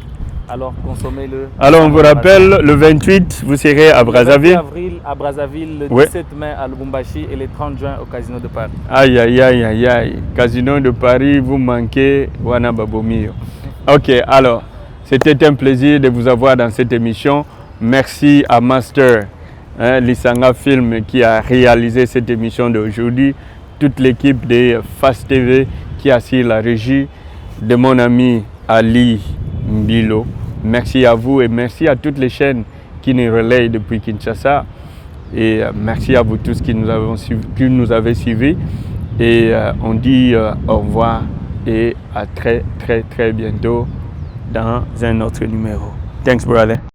Speaker 2: Alors consommez-le.
Speaker 1: Alors on vous rappelle, le 28, vous serez à Brazzaville.
Speaker 2: Le 28 avril à Brazzaville, le 17 mai à Lubumbashi et le 30 juin au Casino de Paris.
Speaker 1: Aïe. Casino de Paris, vous manquez Wana Babomio. Ok, alors, c'était un plaisir de vous avoir dans cette émission. Merci à Master, Lisanga Film, qui a réalisé cette émission d'aujourd'hui. Toute l'équipe de Fast TV qui assure la régie, de mon ami Ali Mbilo. Merci à vous et merci à toutes les chaînes qui nous relayent depuis Kinshasa. Et merci à vous tous qui nous avez suivis. Et on dit au revoir et à très bientôt dans un autre numéro. Thanks, brother.